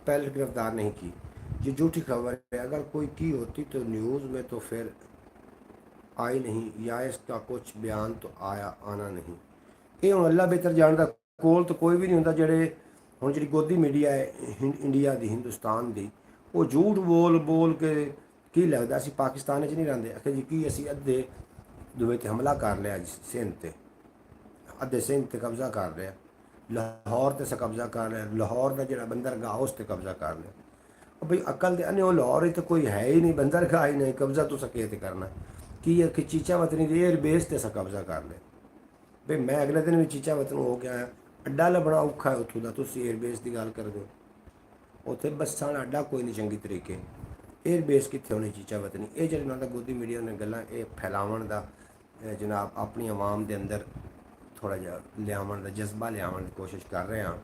पहले गिरफ्तार नहीं की, ये झूठी खबर है। अगर कोई की होती तो न्यूज़ में तो फिर आई नहीं, या इसका कुछ बयान तो आना नहीं। ये हूँ अल्लाह बेहतर जानता, कोल तो कोई भी नहीं होंदा जेड़े ਹੁਣ ਜਿਹੜੀ ਗੋਦੀ ਮੀਡੀਆ ਹੈ ਇੰਡੀਆ ਦੀ, ਹਿੰਦੁਸਤਾਨ ਦੀ, ਉਹ ਝੂਠ ਬੋਲ ਕੇ ਕੀ ਲੱਗਦਾ ਅਸੀਂ ਪਾਕਿਸਤਾਨ 'ਚ ਨਹੀਂ ਰਹਿੰਦੇ। ਆਖਿਰ ਜੀ ਕੀ ਅਸੀਂ ਅੱਧੇ ਦੁਬਈ 'ਤੇ ਹਮਲਾ ਕਰ ਲਿਆ ਜੀ, ਸਿੰਧ 'ਤੇ ਅੱਧੇ ਸਿੰਧ 'ਤੇ ਕਬਜ਼ਾ ਕਰ ਲਿਆ, ਲਾਹੌਰ 'ਤੇ ਕਬਜ਼ਾ ਕਰ ਲਿਆ, ਲਾਹੌਰ ਦਾ ਜਿਹੜਾ ਬੰਦਰਗਾਹ ਉਸ 'ਤੇ ਕਬਜ਼ਾ ਕਰ ਲਿਆ। ਉਹ ਬਈ ਅਕਲ ਦੇ ਅੰਨੇ, ਉਹ ਲਾਹੌਰ ਹੀ ਤਾਂ ਕੋਈ ਹੈ ਹੀ ਨਹੀਂ, ਬੰਦਰਗਾਹ ਹੀ ਨਹੀਂ, ਕਬਜ਼ਾ ਤੋਂ ਸਕੇ 'ਤੇ ਕਰਨਾ ਕੀ ਹੈ ਕਿ ਚੀਚਾ ਵਤਨੀ ਦੀ 에ਅਰ ਬੇਸ 'ਤੇ ਕਬਜ਼ਾ ਕਰ ਲਿਆ। ਬਈ ਮੈਂ ਅਗਲੇ ਦਿਨ ਵੀ ਚੀਚਾ ਵਤਨ ਹੋ ਕੇ ਆਇਆ, ਅੱਡਾ ਲੱਭਣਾ ਔਖਾ ਹੈ ਉੱਥੋਂ ਦਾ। ਤੁਸੀਂ 에ਅਰਬੇਸ ਦੀ ਗੱਲ ਕਰਦੇ ਹੋ, ਉੱਥੇ ਬੱਸਾਂ ਦਾ ਅੱਡਾ ਕੋਈ ਨਹੀਂ ਚੰਗੀ ਤਰੀਕੇ, 에ਅਰਬੇਸ ਕਿੱਥੇ ਹੋਣੀ ਚੀਚਾ ਵਤਨੀ। ਇਹ ਜਿਹੜੇ ਉਹਨਾਂ ਦਾ ਗੋਦੀ ਮੀਡੀਆ ਨੇ ਗੱਲਾਂ ਇਹ ਫੈਲਾਉਣ ਦਾ ਜਨਾਬ ਆਪਣੀ ਆਵਾਮ ਦੇ ਅੰਦਰ ਥੋੜ੍ਹਾ ਜਿਹਾ ਲਿਆਉਣ ਦਾ ਜਜ਼ਬਾ ਲਿਆਉਣ ਦੀ ਕੋਸ਼ਿਸ਼ ਕਰ ਰਹੇ ਹਾਂ।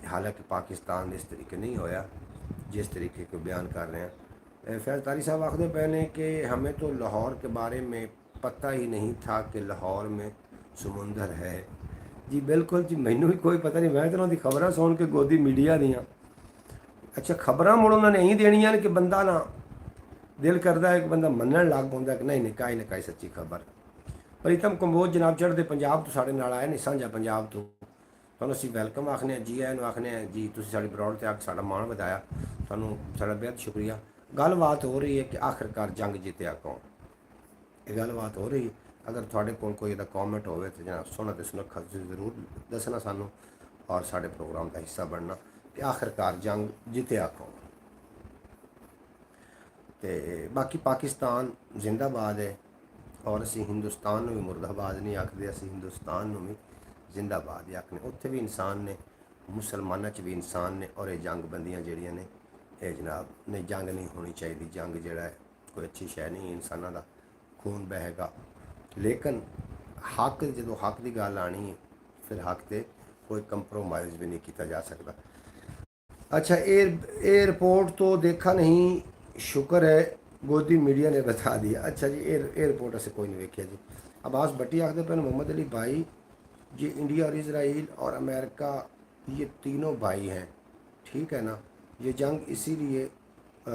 ਹਾਲਾਂਕਿ ਪਾਕਿस्तान इस तरीके नहीं होया जिस तरीके को बयान कर रहे हैं। फैज़ तारी साहब आखते पे ने कि हमें तो लाहौर के बारे में पता ही नहीं था कि लाहौर में समुंदर है। जी बिल्कुल जी, मैनू भी कोई पता नहीं, मैं तो उन्होंने खबर सुन के गोदी मीडिया दियाँ। अच्छा खबर मुड़ उन्होंने यही देनियां कि बंदा ना दिल करता है कि बंदा मनन लग पाता कि नहीं नहीं काई सच्ची खबर। प्रीतम कंबोज जनाब चढ़ते पंजाब तो साढ़े नाल आए नहीं, साझा पंजाब तो ਤੁਹਾਨੂੰ ਅਸੀਂ ਵੈਲਕਮ ਆਖਨੇ जी आए आखने जी, ਤੁਸੀਂ ਸਾਡੀ ਬਰੌਡ ਤੇ ਆ ਕੇ ਸਾਡਾ ਮਾਣ ਵਧਾਇਆ, ਤੁਹਾਨੂੰ ਸਾਡਾ ਬਹੁਤ ਸ਼ੁਕਰੀਆ। ਗੱਲਬਾਤ ਹੋ ਰਹੀ ਹੈ ਕਿ ਆਖਿਰਕਾਰ ਜੰਗ ਜਿੱਤਿਆ ਕੌਣ, ਇਹ ਗੱਲਬਾਤ ਹੋ ਰਹੀ ਹੈ। अगर थोड़े कोई इहदा कॉमेंट होवे तो जनाब सोना ते सुनक्खा जरूर दसना सानू और साढ़े प्रोग्राम का हिस्सा बनना कि आखिरकार जंग जितया कौन। तो बाकी पाकिस्तान जिंदाबाद है और असी हिंदुस्तान भी मुर्दाबाद नहीं आखते, असी हिंदुस्तान भी जिंदाबाद ही आखने। उत्थे भी इंसान ने, मुसलमानों च भी इंसान ने, और ये जंग बंदियां जड़ियाँ ने ये जनाब ने जंग नहीं होनी चाहिए। जंग जड़ा है कोई अच्छी शै नहीं, इंसानों का खून बहेगा। लेकिन हक जो हक की गल आनी है फिर हक से कोई कंप्रोमाइज़ भी नहीं किया जा सकता। अच्छा एयरपोर्ट तो देखा नहीं, शुक्र है गोदी मीडिया ने बता दिया। अच्छा जी एयरपोर्ट असे कोई नहीं वेख्या जी। अब्बास भट्टी आखते पे मोहम्मद अली भाई जी, इंडिया और इसराइल और अमेरिका ये तीनों भाई हैं, ठीक है ना। ये जंग इसीलिए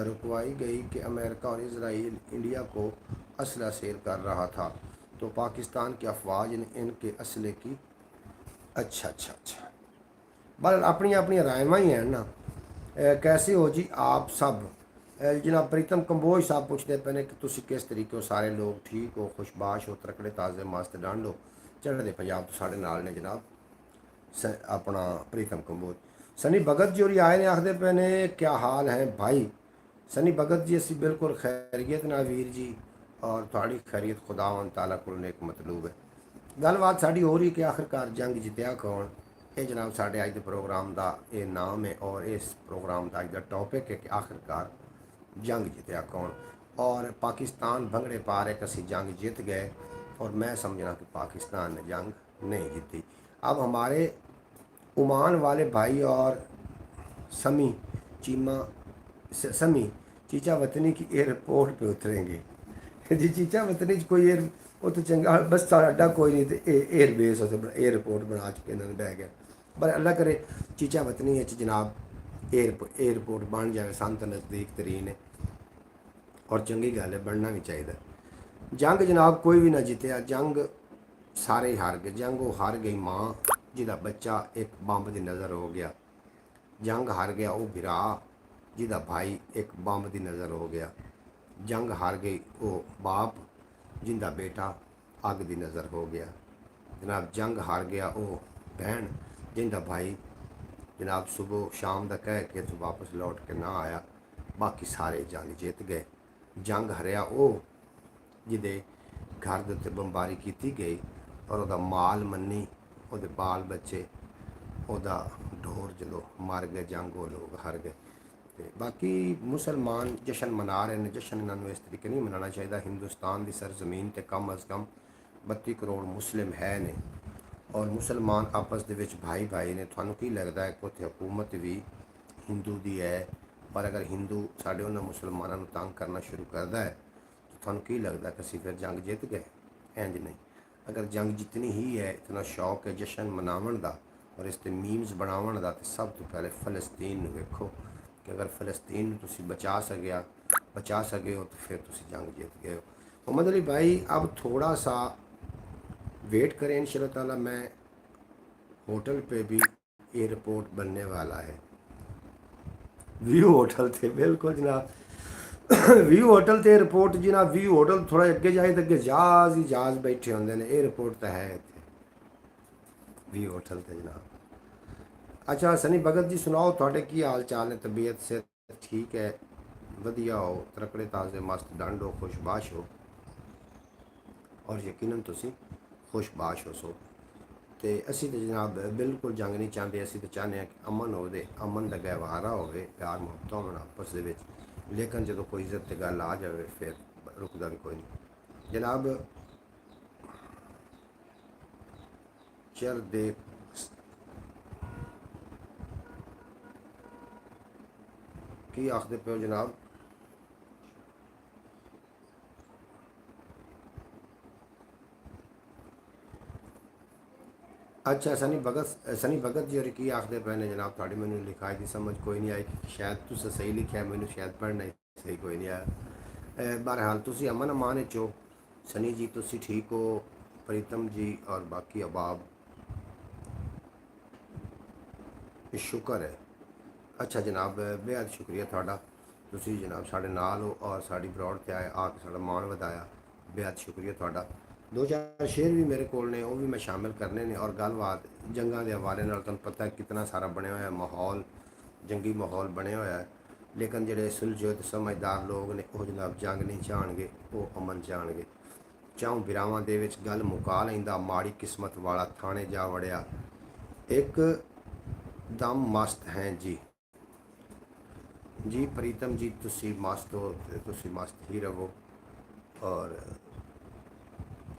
रुकवाई गई कि अमेरिका और इसराइल इंडिया को असला सेल कर रहा था, तो पाकिस्तान की अफवाज ने इनके असले की। अच्छा बस अपनी अपनी रायमा ही हैं ना। कैसे हो जी आप सब? जनाब प्रीतम कंबोज साहब पूछते पे ने कि तुसी किस तरीके हो, सारे लोग ठीक हो, खुशबाश हो, तरकड़े ताज़े मस्त डांड हो, चढ़ते पंजाब तो साढ़े नाल ने जनाब अपना प्रीतम कंबोज। सनी भगत जी और आए ने आखते पे ने क्या हाल है भाई? सनी भगत जी असी बिल्कुल खैरियत ना वीर जी, और थोड़ी खैरियत खुदावन ताला को एक मतलूब है। गलबात साड़ी हो रही कि आखिरकार जंग जितया कौन। ਇਹ ਜਨਾਬ ਸਾਡੇ ਅੱਜ ਦੇ ਪ੍ਰੋਗਰਾਮ ਦਾ ਇਹ ਨਾਮ ਹੈ ਔਰ ਇਸ ਪ੍ਰੋਗਰਾਮ ਦਾ ਅੱਜ ਦਾ ਟੌਪਿਕ ਹੈ ਕਿ ਆਖਿਰਕਾਰ जंग जीतया कौन। और पाकिस्तान भंगड़े पा रहे कि ਅਸੀਂ जंग जीत गए और मैं समझना कि पाकिस्तान ने जंग नहीं जीती। अब हमारे ओमान वाले भाई और समी चीमा समी चीचा वतनी की एयरपोर्ट पे उतरेंगे जी। चीचा वतनी कोई एयर वो तो चंगा बस साडा कोई नहीं तो एयर बेस एयरपोर्ट बना चुके इन्होंने बह गया। पर अल्लाह करे चीचा वतनी जनाब एयरपोर्ट बन जाए सन तो नज़दीक तरीन है और चंगी गल है, बनना भी चाहिए। जंग जनाब कोई भी ना जीतया, जंग सारे ही हार गए। जंग वो हार गई माँ जिदा बच्चा एक बंब की नज़र हो गया, जंग हार गया वो भरा जिदा भाई एक बंब की नज़र हो गया, जंग हार गई वो बाप जिंदा बेटा अग की नज़र हो गया, जनाब जंग हार गया वो बहन जिंदा भाई जनाब सुबह शाम का कह के तो वापस लौट के ना आया। बाकी सारे जंग जीत गए। जंग हरिया वो जिदे घर के उत्ते बमबारी की गई और वह माल मन्नी वो बाल बच्चे वह ढोर जलो मर गए, जंग वो लोग हार गए। तो बाकी मुसलमान जश्न मना रहे हैं, जश्न इन्होंने इस तरीके नहीं मनाना चाहिए। हिंदुस्तान की सरजमीन ते कम अज़ कम 32 करोड़ मुस्लिम है ने और मुसलमान आपस दे विच भाई भाई ने। थानू की लगता है कि उत्थे हुकूमत भी हिंदू दी है, पर अगर हिंदू साढ़े उन्होंने मुसलमानों को तंग करना शुरू करता है तो थानू की लगता है कि असीं फिर जंग जीत गए? इंज नहीं। अगर जंग जितनी ही है, इतना शौक है जश्न मनावन का और इस ते मीम्स बनावन का, तो सब तो पहले फ़लस्तीन नूं वेखो कि अगर फ़लस्तीन नूं तुसीं बचा सके हो तो फिर तुसीं जंग जीत गए हो। मोहम्मद अली भाई अब थोड़ा सा वेट करें, इंशाल्लाह ताला। मैं होटल पे भी एयरपोर्ट बनने वाला है। व्यू होटल थे बिल्कुल जनाब व्यू होटल थे एयरपोर्ट जनाब। व्यू होटल थोड़ा अगे जाए तो अगे जहाज ही जहाज बैठे होंगे ने, एयरपोर्ट तो है इत्थे, व्यू होटल थे जनाब। अच्छा सनी भगत जी सुनाओ, थोड़े की हाल चाल है? तबीयत से ठीक है? वधिया हो, तरकड़े ताजे मस्त डंड हो, खुशबाश हो और यकीनन तुसी खुशबाश हो। सो तो असी तो जनाब बिल्कुल जंग नहीं चाहते। असी तो चाहते हैं कि अमन हो, अमन का गहवारा हो, प्यार मुहब्बत हो आपस दे विच। लेकिन जो कोई इज्जत की गल आ जाए फिर रुकदा भी कोई नहीं जनाब। चल देख की आखदे पे हो जनाब? अच्छा सनी भगत जी और की आखते पे ने जनाब? थोड़ी मैंने लिखाई की समझ कोई नहीं आई कि शायद तुस सही लिखा, मैंने शायद पढ़ना ही सही कोई नहीं आया। बहरहाल तुसी अमन अमान चो। सनी जी तुसी ठीक हो? प्रीतम जी और बाकी अबाब शुक्र है। अच्छा जनाब बेहद शुक्रिया थोड़ा, तुसी जनाब साढ़े नाल हो और साड़ी ब्रॉड ते आए आके साड़ा मान वधाया। बेहद शुक्रिया थोड़ा। 2-4 शेर भी मेरे को ने, वो भी मैं शामिल करने ने। और गलबात जंगा के हवाले नाल तुहानूं पता है कितना सारा बनया होया माहौल, जंगी माहौल बनया होया है। लेकिन जिहड़े सुलझे ते समझदार लोग ने वो जनाब जंग नहीं चाहणगे, वो अमन चाहणगे। चाहूँ बिरावां दे विच गल मुका लैंदा, माड़ी किस्मत वाला थाने जा वड़िया। एक दम मस्त हैं जी। जी प्रीतम जी तुसी मस्त हो, तुसी मस्त ही रहो और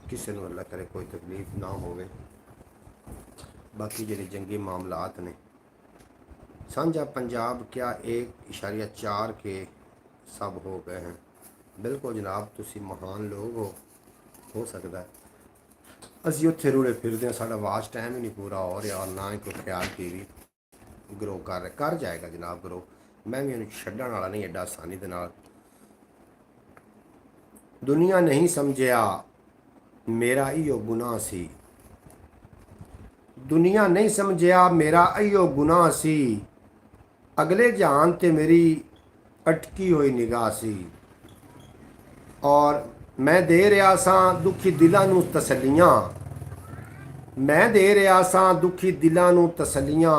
किसी को अल्लाह करे कोई तकलीफ ना होवे। बाकी जो जंगी मामलात ने साझा पंजाब क्या 1.4 के सब हो गए हैं? बिल्कुल जनाब तुसी महान लोग हो सकता है। असी उत्थे रुड़े फिरते हैं, साढ़ा वाच टाइम ही नहीं पूरा हो रहा और ना ही कोई ख्याल टीवी ग्रो कर जाएगा जनाब ग्रो। मैं भी छड्डण वाला नहीं एडा आसानी दे नाल। दुनिया नहीं समझिया मेरा इो गुनाह सी, दुनिया नहीं समझिया मेरा इो गुनाह सी, अगले जहान ते मेरी अटकी हुई निगाह सी। और मैं दे रहा सा दुखी दिलां नूं तसल्लियां, मैं दे रहा सा दुखी दिलां नूं तसल्लियां,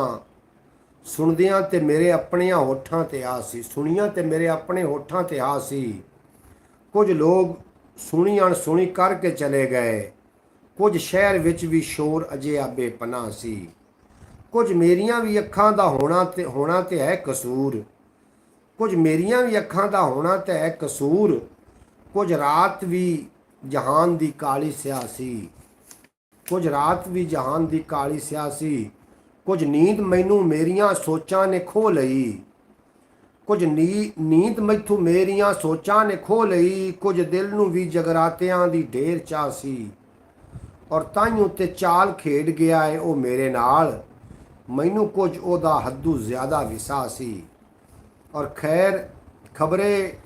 सुनदियां ते मेरे अपने होठां ते आ सी, सुनियां ते मेरे अपने होठां ते आ सी। कुछ लोग सुनी अणसुनी करके चले गए, कुछ शहर विच भी शोर अजिहा बेपनाह सी। ਕੁਝ ਮੇਰੀਆਂ ਵੀ ਅੱਖਾਂ ਦਾ ਹੋਣਾ ਤੇ ਹੈ ਕਸੂਰ, ਕੁਝ ਮੇਰੀਆਂ ਵੀ ਅੱਖਾਂ ਦਾ ਹੋਣਾ ਤੇ ਹੈ ਕਸੂਰ, ਕੁਝ ਰਾਤ ਵੀ ਜਹਾਨ ਦੀ ਕਾਲੀ ਸਿਆਸੀ, ਕੁਝ ਰਾਤ ਵੀ ਜਹਾਨ ਦੀ ਕਾਲੀ ਸਿਆਸੀ, ਕੁਝ ਨੀਂਦ ਮੈਨੂੰ ਮੇਰੀਆਂ ਸੋਚਾਂ ਨੇ ਖੋਹ ਲਈ, ਕੁਝ ਨੀਂਦ ਮੈਥੋਂ ਮੇਰੀਆਂ ਸੋਚਾਂ ਨੇ ਖੋਹ ਲਈ, ਕੁਝ ਦਿਲ ਨੂੰ ਵੀ ਜਗਰਾਤਿਆਂ ਦੀ ਢੇਰ ਚਾਹ ਸੀ, ਔਰ ਤਾਈਂ ਤੇ ਚਾਲ ਖੇਡ ਗਿਆ ਏ ਉਹ ਮੇਰੇ ਨਾਲ, ਮੈਨੂੰ ਕੁਝ ਉਹਦਾ ਹੱਦੋਂ ਜ਼ਿਆਦਾ ਵਿਸਾ ਸੀ, ਔਰ ਖੈਰ ਖਬਰੇ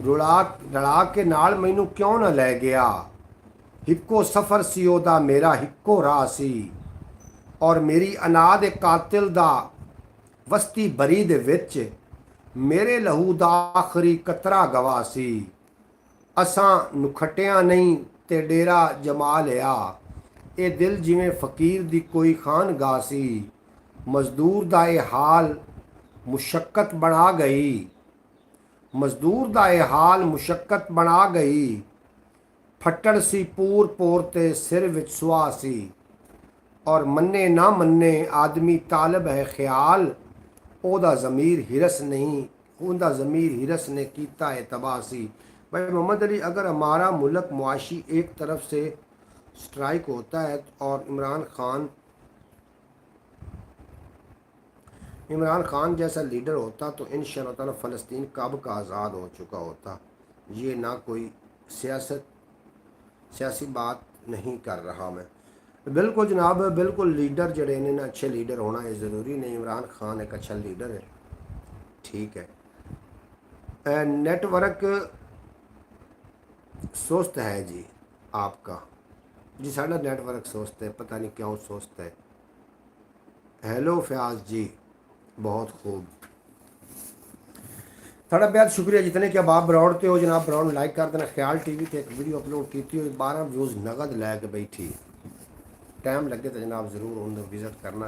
ਰਲਾ ਕੇ ਨਾਲ ਮੈਨੂੰ ਕਿਉਂ ਨਾ ਲੈ ਗਿਆ, ਇੱਕੋ ਸਫ਼ਰ ਸੀ ਉਹਦਾ ਮੇਰਾ ਇੱਕੋ ਰਾਹ ਸੀ, ਔਰ ਮੇਰੀ ਅਨਾਹ ਦੇ ਕਾਤਿਲ ਦਾ ਵਸਤੀ ਬਰੀ ਦੇ ਵਿੱਚ ਮੇਰੇ ਲਹੂ ਦਾ ਆਖਰੀ ਕਤਰਾ ਗਵਾ ਸੀ, ਅਸਾਂ ਨੁਖਟਿਆਂ ਨਹੀਂ ਤੇ ਡੇਰਾ ਜਮਾ ਲਿਆ, ਇਹ ਦਿਲ ਜਿਵੇਂ ਫਕੀਰ ਦੀ ਕੋਈ ਖਾਨਗਾਹ ਸੀ, ਮਜ਼ਦੂਰ ਦਾ ਇਹ ਹਾਲ ਮੁਸ਼ੱਕਤ ਬਣਾ ਗਈ, ਮਜ਼ਦੂਰ ਦਾ ਇਹ ਹਾਲ ਮੁਸ਼ੱਕਤ ਬਣਾ ਗਈ, ਫੱਟੜ ਸੀ ਪੂਰ ਤੇ ਸਿਰ ਵਿੱਚ ਸੁਆ ਸੀ, ਔਰ ਮੰਨੇ ਨਾ ਮੰਨੇ ਆਦਮੀ ਤਾਲਬ ਹੈ ਖਿਆਲ, ਉਹਦਾ ज़मीर हिरस नहीं, उनका ज़मीर हिरस ने कीता है तबासी। भाई मोहम्मद अली, अगर हमारा मुल्क मुआशी एक तरफ से स्ट्राइक होता है और इमरान खान जैसा लीडर होता तो इंशाअल्लाह ताला फ़लस्तीन कब का आज़ाद हो चुका होता। ये ना कोई सियासी बात नहीं कर रहा मैं, बिल्कुल जनाब, बिल्कुल लीडर जड़े ने ना अच्छे लीडर होना ये ज़रूरी नहीं, इमरान खान एक अच्छा लीडर है, ठीक है। नेटवर्क सुस्त है जी आपका, जी साढ़ा नेटवर्क सुस्त है, पता नहीं क्यों सुस्त है। हेलो फयाज जी, बहुत खूब, थोड़ा बेहद शुक्रिया जितने कि अब आप ब्राउड पे हो जनाब, ब्राउड लाइक कर देना। ख्याल टीवी पे एक वीडियो अपलोड की थी और 12 व्यूज़ नगद लैके बैठी, टाइम लगे तो जनाब ज़रूर उन्हें विजिट करना,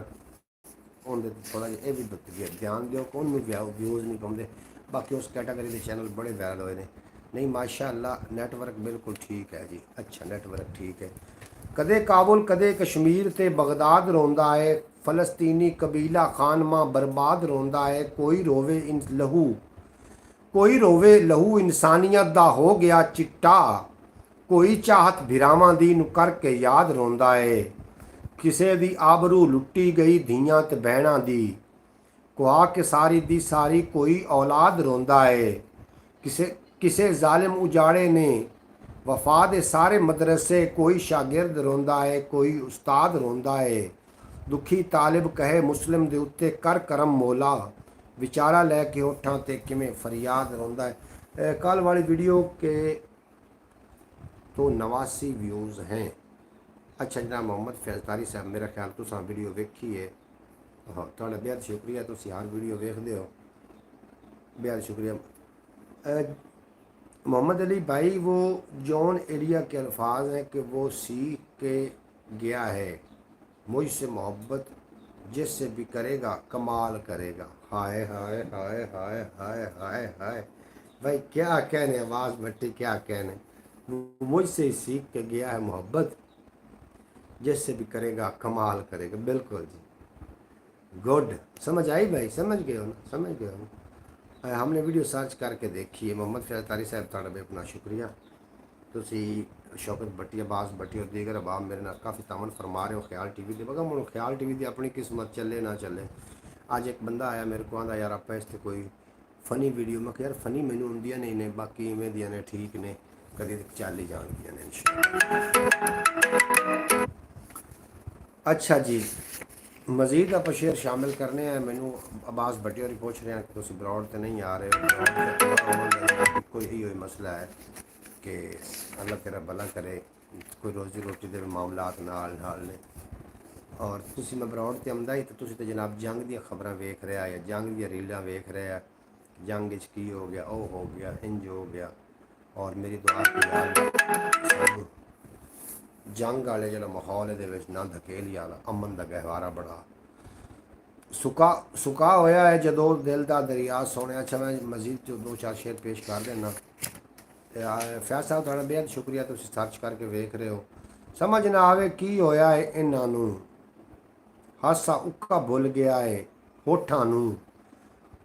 उन्हें थोड़ा जिहा ये भी ध्यान दो कि उन्होंने व्यूज़ नहीं पाते, बाकी उस कैटागरी के चैनल बड़े वायरल होए ने। नहीं माशाअल्लाह नेटवर्क बिल्कुल ठीक है जी, अच्छा नेटवर्क ठीक है। कदे काबुल कदे कश्मीर ते बगदाद रोंदा है, फ़लस्तीनी कबीला खानमा बर्बाद रोंदा है, कोई रोवे लहू इंसानियत दा हो गया चिट्टा, कोई चाहत भिरावां दी नूं करके याद रोंदा है, किसे दी आबरू लुट्टी गई धीयां ते बहनां दी, कुआ के सारी दी सारी कोई औलाद रोंदा है, किसे जालिम उजाड़े ने वफा दे सारे मदरसे, कोई शागिर्द रोंदा है कोई उस्ताद रोंदा है, दुखी तालिब कहे मुस्लिम दे उत्ते कर करम मौला, विचारा लैके होठां ते किवें फरियाद रोंदा है। कल वाली वीडियो के तो 89 व्यूज़ हैं। अच्छा जनाब मोहम्मद फैज़तारी साहब, मेरा ख्याल तुसां वीडियो वेखी है, हाँ तुहाडा बेहद शुक्रिया, तुसीं हर वीडियो वेखदे हो, बेहद शुक्रिया। मोहम्मद अली भाई, वो जॉन एलिया के अल्फाज हैं कि वो सीख के गया है, मुझसे मोहब्बत जिससे भी करेगा कमाल करेगा। हाय हाय हाय हाय हाय हाय हाय, भाई क्या कहने, आवाज़ भट्टी क्या कहने, मुझसे ही सीख के गया है मोहब्बत जिससे भी करेगा कमाल करेगा। बिल्कुल जी, गुड, समझ आई भाई, समझ गए हो ना, समझ गए हो ना। हमने वीडियो सर्च करके देखी है। मोहम्मद फैज़तारी साहब तुहाडा बेपना शुक्रिया, तुसी शौकत भट्टी, अब्बास भट्टी और दीगर अहबाब मेरे नाल काफ़ी तावन फरमा रहे हो ख्याल टीवी दे। मगर मुझे ख्याल टीवी की अपनी किस्मत चले ना चले। अज एक बंदा आया मेरे को आंदा यार आप इस ते कोई फनी वीडियो, मैं यार फनी मैनू आउंदियां नहीं ने, बाकी इवें दियां ने ठीक ने, कभी चल ही जाणगियां ने इंशाअल्लाह। अच्छा जी, मजीद आप शेयर शामिल करने हैं। मैनू अब्बास भट्टी और पूछ रहे हैं कि तुम ब्रॉड तो नहीं आ रहे हो, कोई ही मसला है कि अल्लाह तेरा भला करे, कोई रोज़ी रोटी के मामलात नाल ने, और तुसी मैं ब्रॉड ते आंदा ही तो तुसी तो जनाब जंग दी खबरां वेख रहा या जंग दी रीलां वेख रहा, जंग च की हो गया, वो हो गया, इंज हो गया, और मेरी दुआ की जंग वाले जो माहौल है ना धकेली वाला, अमन का गहवारा बड़ा सुका होया है जदों दिल का दरिया सोने। अच्छा मैं मजीद जो 2-4 शेर पेश कर देना। फैज साहब तुहाडा बेहद शुक्रिया, तुसीं सर्च करके वेख रहे हो। समझ ना आवे की होया है इन्हां नूं, ਹਾਸਾ ਉੱਕਾ ਭੁੱਲ ਗਿਆ ਏ ਹੋਠਾਂ ਨੂੰ,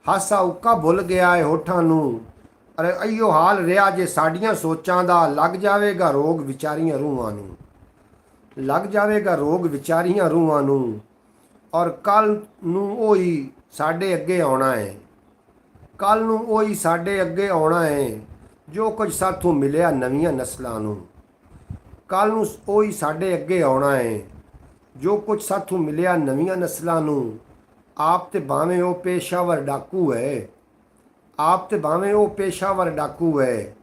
ਹਾਸਾ ਉੱਕਾ ਭੁੱਲ ਗਿਆ ਏ ਹੋਠਾਂ ਨੂੰ। ਅਰੇ ਅਈਓ ਹਾਲ ਰਿਹਾ ਜੇ ਸਾਡੀਆਂ ਸੋਚਾਂ ਦਾ, ਲੱਗ ਜਾਵੇਗਾ ਰੋਗ ਵਿਚਾਰੀਆਂ ਰੂਹਾਂ ਨੂੰ, ਲੱਗ ਜਾਵੇਗਾ ਰੋਗ ਵਿਚਾਰੀਆਂ ਰੂਹਾਂ ਨੂੰ। ਔਰ ਕੱਲ ਨੂੰ ਉਹੀ ਸਾਡੇ ਅੱਗੇ ਆਉਣਾ ਹੈ, ਕੱਲ ਨੂੰ ਉਹੀ ਸਾਡੇ ਅੱਗੇ ਆਉਣਾ ਹੈ ਜੋ ਕੁਝ ਸਾਥੋਂ ਮਿਲਿਆ ਨਵੀਆਂ ਨਸਲਾਂ ਨੂੰ, ਕੱਲ ਨੂੰ ਉਹੀ ਸਾਡੇ ਅੱਗੇ ਆਉਣਾ ਹੈ ਜੋ ਕੁਝ ਸਾਥੋਂ ਮਿਲਿਆ ਨਵੀਆਂ ਨਸਲਾਂ ਨੂੰ। ਆਪ ਤੇ ਭਾਵੇਂ ਉਹ ਪੇਸ਼ਾਵਰ ਡਾਕੂ ਹੈ, ਆਪ ਤੇ ਭਾਵੇਂ ਉਹ ਪੇਸ਼ਾਵਰ ਡਾਕੂ ਹੈ,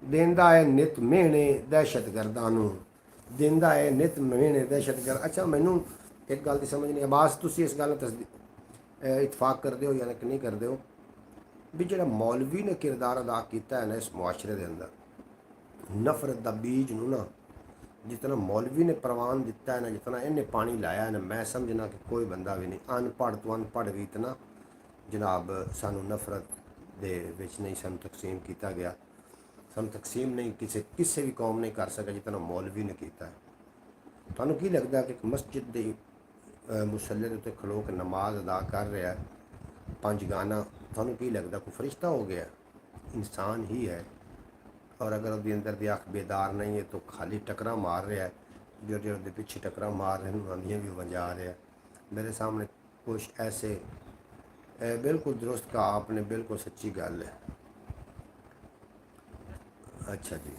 ਦਿੰਦਾ ਹੈ ਨਿਤ ਮਿਹਣੇ ਦਹਿਸ਼ਤਗਰਦਾਂ ਨੂੰ, ਦਿੰਦਾ ਹੈ ਨਿਤ ਮਿਹਣੇ ਦਹਿਸ਼ਤਗਰਦ। ਅੱਛਾ, ਮੈਨੂੰ ਇੱਕ ਗੱਲ ਦੀ ਸਮਝ ਨਹੀਂ, ਆਵਾਜ਼ ਤੁਸੀਂ ਇਸ ਗੱਲ ਨਾਲ ਇਤਫਾਕ ਕਰਦੇ ਹੋ ਜਾਂ ਕਿ ਨਹੀਂ ਕਰਦੇ ਹੋ ਵੀ ਜਿਹੜਾ ਮੌਲਵੀ ਨੇ ਕਿਰਦਾਰ ਅਦਾ ਕੀਤਾ ਹੈ ਨਾ ਇਸ ਮੁਆਸ਼ਰੇ ਦੇ ਅੰਦਰ, ਨਫ਼ਰਤ ਦਾ ਬੀਜ ਨੂੰ ਨਾ ਜਿਤਨਾ ਮੌਲਵੀ ਨੇ ਪ੍ਰਵਾਨ ਦਿੱਤਾ ਹੈ ਨਾ, ਜਿਤਨਾ ਇਹਨੇ ਪਾਣੀ ਲਾਇਆ ਹੈ ਨਾ, ਮੈਂ ਸਮਝਣਾ ਕਿ ਕੋਈ ਬੰਦਾ ਵੀ ਨਹੀਂ, ਅਨਪੜ੍ਹ ਤੋਂ ਅਨਪੜ੍ਹ ਵੀ ਇਤਨਾ ਜਨਾਬ ਸਾਨੂੰ ਨਫ਼ਰਤ ਦੇ ਵਿੱਚ ਨਹੀਂ ਸਾਨੂੰ ਤਕਸੀਮ ਕੀਤਾ ਗਿਆ, ਸਾਨੂੰ ਤਕਸੀਮ ਨਹੀਂ ਕਿਸੇ ਵੀ ਕੌਮ ਨੇ ਕਰ ਸਕਿਆ ਜਿਤਨਾ ਮੌਲਵੀ ਨੇ ਕੀਤਾ ਹੈ। ਤੁਹਾਨੂੰ ਕੀ ਲੱਗਦਾ ਕਿ ਇੱਕ ਮਸਜਿਦ ਦੇ ਮੁਸੱਲੇ ਦੇ ਉੱਤੇ ਖਲੋ ਕੇ ਨਮਾਜ਼ ਅਦਾ ਕਰ ਰਿਹਾ ਪੰਜ ਗਾਣਾ, ਤੁਹਾਨੂੰ ਕੀ ਲੱਗਦਾ ਕੋਈ ਫਰਿਸ਼ਤਾ ਹੋ ਗਿਆ? ਇਨਸਾਨ ਹੀ ਹੈ। ਔਰ ਅਗਰ ਉਹਦੇ ਅੰਦਰ ਦੀ ਅੱਖ ਬੇਦਾਰ ਨਹੀਂ ਹੈ ਤਾਂ ਖਾਲੀ ਟੱਕਰਾਂ ਮਾਰ ਰਿਹਾ ਹੈ, ਜਿਹੜੇ ਉਹਦੇ ਪਿੱਛੇ ਟੱਕਰਾਂ ਮਾਰ ਰਹੇ ਨੂੰ ਆਂਦੀਆਂ ਵੀ ਵਜਾ ਰਿਹਾ। मेरे सामने कुछ ऐसे बिल्कुल दुरुस्त कहा आपने, बिल्कुल सच्ची गल है। अच्छा जी,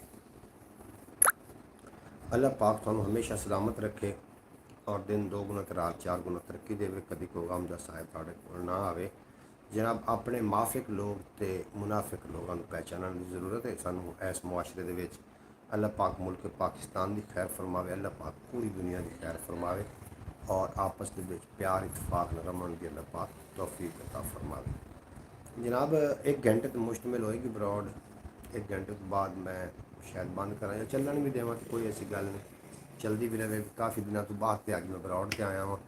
अल्लाह पाक तुहानू हमेशा सलामत रखे और दिन दो गुना ते रात चार गुना तरक्की देवे, कभी कोई गम दा साहिब तुहाडे कोल ना आवे। जनाब अपने माफिक लोग ते मुनाफिक लोगों को पहचानने की ज़रूरत है सानू इस मुआशरे दे विच। अल्लाह पाक मुल्क पाकिस्तान की खैर फरमावे, अल्लाह पाक पूरी दुनिया की खैर फरमावे और आपस के विच प्यार इतफाक न रमन की अल्लाह पाक तौफीक अता फरमावे। जनाब एक घंटे तो मुश्तमिल होएगी ब्रॉड, एक घंटे तो बाद मैं शायद बंद करा या चलन भी देवां, कोई ऐसी गल नहीं, चलती भी रहे। काफ़ी दिनों तो बाद अज मैं ब्रॉड से आया वहाँ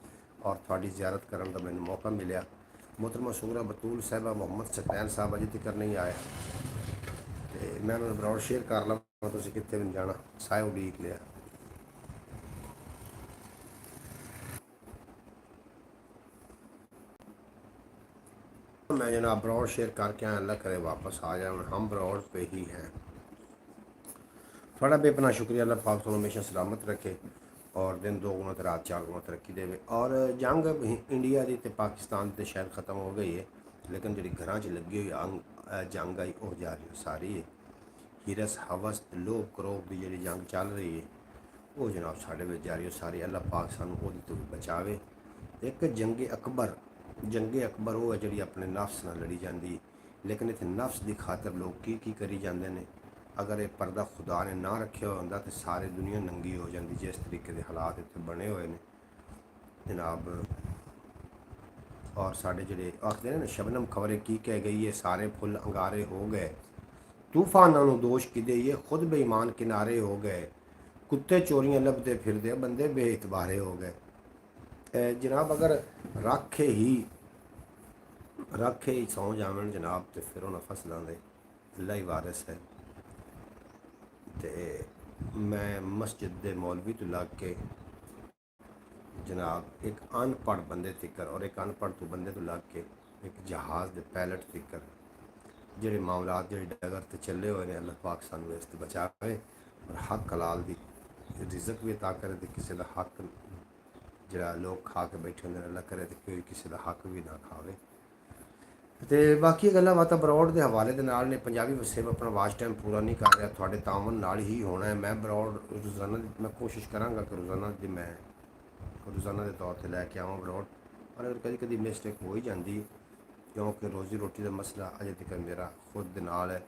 और थोड़ी ज़ियारत करने का मैंने मौका मिले। मोहतरमा सुगरा बतूल साहबा मोहम्मद सकैन साहब अजे तक नहीं आए, तो मैं उन्होंने ब्रॉड शेयर कर लवां, तुसीं कित्थे भी नहीं जाना, साए उड़ीक लिया। मैं जनाब ब्रॉड शेयर करके आया, अल्लाह करे वापस आ जाए, हम ब्रॉड पे ही हैं। थोड़ा बेपना शुक्रिया, अल्लाह पाक तुहानू हमेशा सलामत रखे और दिन दो गुना रात चार गुना तरक्की देवे। और जंग इंडिया की तो पाकिस्तान तो शायद ख़त्म हो गई है, लेकिन जी घर च लगी हुई जंग आई वह जारी सारी है। हिरस हवस लोभ क्रोध की जी जंग चल रही है वो जनाब साढ़े में जारी हो सारी। अल्लाह पाक सानू ओहदे तो भी बचावे। एक जंगे अकबर वो है जी अपने नफ्स नाल लड़ी जाती है, लेकिन इतने नफ्स की खातर लोग की करी जाते हैं। अगर ये पर्दा खुदा ने ना रखा होंदा तो सारी दुनिया नंगी हो जाती, जिस तरीके के हालात इतने बने हुए हैं जनाब। और साढ़े जोड़े आखते हैं ना शबनम खबरें की कह गई है, सारे फुल अंगारे हो गए, तूफानों दोष कि ये खुद बेईमान किनारे हो गए, कुत्ते चोरियां लभते फिरदे बंदे बेइतबारे हो गए। जनाब अगर रखे ही सौ जावन जनाब तो फिर उन्होंने फसलों के अल्लाह ही वारिस है। तो मैं मस्जिद दे मौलवी तो लग के जनाब एक अनपढ़ बंदे तिकर और एक अनपढ़ तो बंदे तो लग के एक जहाज़ के पैलट तिकर ਜਿਹੜੇ मामलात ਜਿਹੜੇ डगर ते चले हुए हैं, अल्लाह पाक सानू इस ते बचावे और हक हलाल दी रिजक भी अता करे ते किसी का हक जरा लोग खा के बैठे होंगे अल्लाह करे तो कोई किसी का हक भी ना खावे। तो बाकी गल्लां बातां ब्रॉड के हवाले के नाल ने। पंजाबी वसेब अपना वाच टाइम पूरा नहीं कर रहा, थोड़े तावन नाल ही होना है। मैं ब्रॉड रोज़ाना मैं कोशिश कराँगा कि रोज़ाना दी मैं रोज़ाना के तौर पर लैके आवां ब्रॉड, और अगर कभी कभी मिसटेक हो ही जाती क्योंकि रोज़ी रोटी का मसला अजे तक मेरा खुद दे नाल है।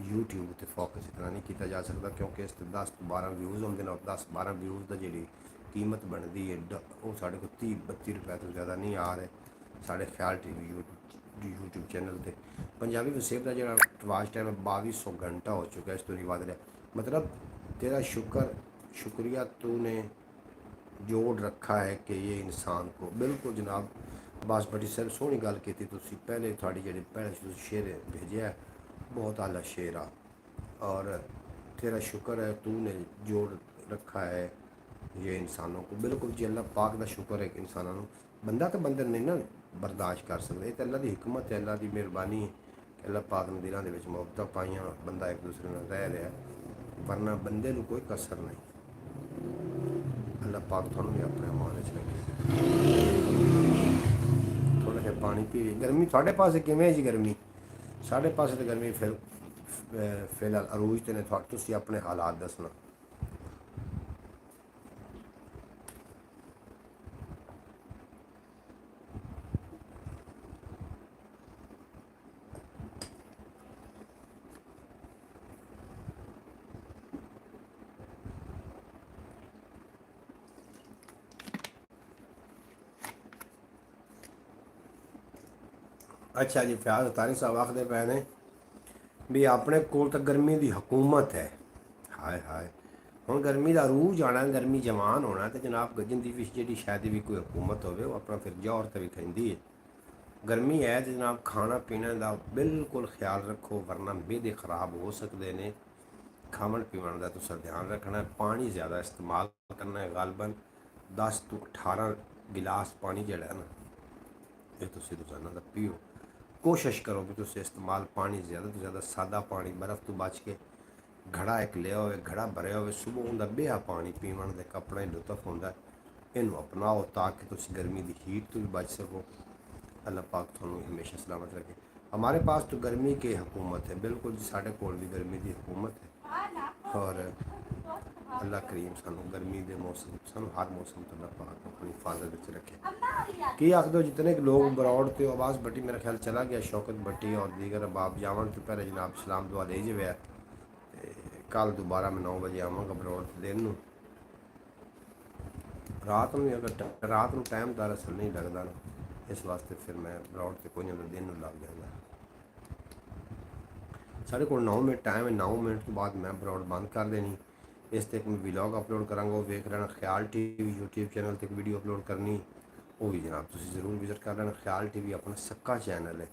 यूट्यूब पर फोकस इतना नहीं किया जा सकता क्योंकि इस 10 तो 12 व्यूज़ होंगे और 10-12 व्यूज़ का जी कीमत बनती है वो साढ़े को 30-32 रुपए तो ज़्यादा नहीं आ रहे साढ़े ख्याल टीवी यूट्यूब चैनल पर। पंजाबी वसेब का जो वाच टाइम है 2200 घंटा हो चुका है, इस तो नहीं वध रहा। मतलब तेरा शुक्रिया तूने जोड़ रखा है कि ये इंसान को बिल्कुल जनाब बस बड़ी सर सोहनी गल की तुसी पहले थोड़ी जी पहले शेर भेजा है, बहुत आला शेर आ और तेरा शुक्र है तूने जोड़ रखा है ये इंसानों को। बिल्कुल जी अल्लाह पाक का शुक्र है कि इंसानों ਬੰਦਾ ਤਾਂ ਬੰਦੇ ਨਹੀਂ ਨਾ ਬਰਦਾਸ਼ਤ ਕਰ ਸਕਦਾ। ਇਹ ਤਾਂ ਅੱਲਾ ਦੀ ਹਕਮਤ ਹੈ, ਅੱਲਾ ਦੀ ਮਿਹਰਬਾਨੀ ਹੈ ਕਿ ਅੱਲਾ ਪਾਕ ਨੇ ਦਿਲਾਂ ਦੇ ਵਿੱਚ ਮੁਹੱਬਤਾਂ ਪਾਈਆਂ, ਬੰਦਾ ਇੱਕ ਦੂਸਰੇ ਨਾਲ ਰਹਿ ਰਿਹਾ, ਵਰਨਾ ਬੰਦੇ ਨੂੰ ਕੋਈ ਕਸਰ ਨਹੀਂ। ਅੱਲਾ ਪਾਕ ਤੁਹਾਨੂੰ ਵੀ ਆਪਣੇ ਅਮਾਨ ਵਿੱਚ ਰੱਖੇ। ਥੋੜਾ ਜਿਹਾ ਪਾਣੀ ਪੀ। ਗਰਮੀ ਤੁਹਾਡੇ ਪਾਸੇ ਕਿਵੇਂ ਹੈ ਜੀ? ਗਰਮੀ ਸਾਡੇ ਪਾਸੇ ਤਾਂ ਗਰਮੀ ਫਿਲਹਾਲ ਅਰੂਜ ਤੇ ਨੇ। ਤੁਸੀਂ ਆਪਣੇ ਹਾਲਾਤ ਦੱਸਣਾ। ਅੱਛਾ ਜੀ, ਫਿਆਜ਼ ਤਾਰੀ ਸਾਹਿਬ ਆਖਦੇ ਪਏ ਨੇ ਵੀ ਆਪਣੇ ਕੋਲ ਤਾਂ ਗਰਮੀ ਦੀ ਹਕੂਮਤ ਹੈ। ਹਾਏ ਹਾਏ, ਹੁਣ ਗਰਮੀ ਦਾ ਅਰੂਜ ਆਉਣਾ, ਗਰਮੀ ਜਵਾਨ ਹੋਣਾ, ਤੇ ਜਨਾਬ ਗੱਜਣ ਦੀ ਵੀ ਜਿਹੜੀ ਸ਼ਾਇਦ ਵੀ ਕੋਈ ਹਕੂਮਤ ਹੋਵੇ ਉਹ ਆਪਣਾ ਫਿਰ ਜ਼ੋਰ ਤੇ ਵੀ ਕਹਿੰਦੀ ਹੈ। ਗਰਮੀ ਹੈ ਤੇ ਜਨਾਬ ਖਾਣਾ ਪੀਣਾ ਦਾ ਬਿਲਕੁਲ ਖਿਆਲ ਰੱਖੋ, ਵਰਨਾ ਮਿਹਦੇ ਖਰਾਬ ਹੋ ਸਕਦੇ ਨੇ। ਖਾਵਣ ਪੀਵਣ ਦਾ ਤੁਸੀਂ ਧਿਆਨ ਰੱਖਣਾ ਹੈ। ਪਾਣੀ ਜ਼ਿਆਦਾ ਇਸਤੇਮਾਲ ਕਰਨਾ ਹੈ। ਗਾਲਬਨ 10 ਤੋਂ 18 ਗਿਲਾਸ ਪਾਣੀ ਜਿਹੜਾ ਹੈ ਨਾ, ਇਹ ਤੁਸੀਂ ਰੋਜ਼ਾਨਾ ਦਾ ਪੀਓ। ਕੋਸ਼ਿਸ਼ ਕਰੋ ਵੀ ਤੁਸੀਂ ਇਸਤੇਮਾਲ ਪਾਣੀ ਜ਼ਿਆਦਾ ਤੋਂ ਜ਼ਿਆਦਾ ਸਾਦਾ ਪਾਣੀ, ਬਰਫ਼ ਤੋਂ ਬਚ ਕੇ ਘੜਾ ਇੱਕ ਲਿਆ ਹੋਵੇ, ਘੜਾ ਭਰਿਆ ਹੋਵੇ, ਸੁਬਹ ਹੁੰਦਾ ਬਿਹਾ ਪਾਣੀ ਪੀਵਣ ਦੇ ਕੱਪੜੇ ਲੁਤਫ ਹੁੰਦਾ। ਇਹਨੂੰ ਅਪਣਾਓ ਤਾਂ ਕਿ ਤੁਸੀਂ ਗਰਮੀ ਦੀ ਹੀਟ ਤੋਂ ਵੀ ਬਚ ਸਕੋ। अल्लाह पाक थोनों हमेशा सलामत रखे। हमारे पास तो गर्मी की हुकूमत है, बिल्कुल जी, साढ़े कोल भी गर्मी की हुकूमत है। और अल्लाह करीम सानू गर्मी के मौसम, सानू हर मौसम तो अल्लाह पाक अपनी हिफाजत रखे। की आख दो जितने लोग बरौड़ तो आवाज़ भट्टी मेरा ख्याल चला गया, शौकत भट्टी और दीगर अहबाब जावन तो पहले जनाब सलाम दुआ दे जवे। कल दोबारा मैं 9 बजे आवागा बरौड़ दिन में। रात में अगर रात में टाइम का असल नहीं लगता ना, इस वास्ते फिर मैं बरौड़ से कोई नहीं दिन में लग जाएगा। साढ़े को 9 मिनट टाइम है, 9 मिनट तो बाद मैं बरौड़ बंद कर देनी। इस तक मैं व्लॉग अपलोड करांगा, वो वेख लेना। ख्याल टीवी यूट्यूब चैनल तक वीडियो अपलोड करनी, वो भी जनाब तुम जरूर विजिट कर लेना। ख्याल टीवी अपना सक्का चैनल है,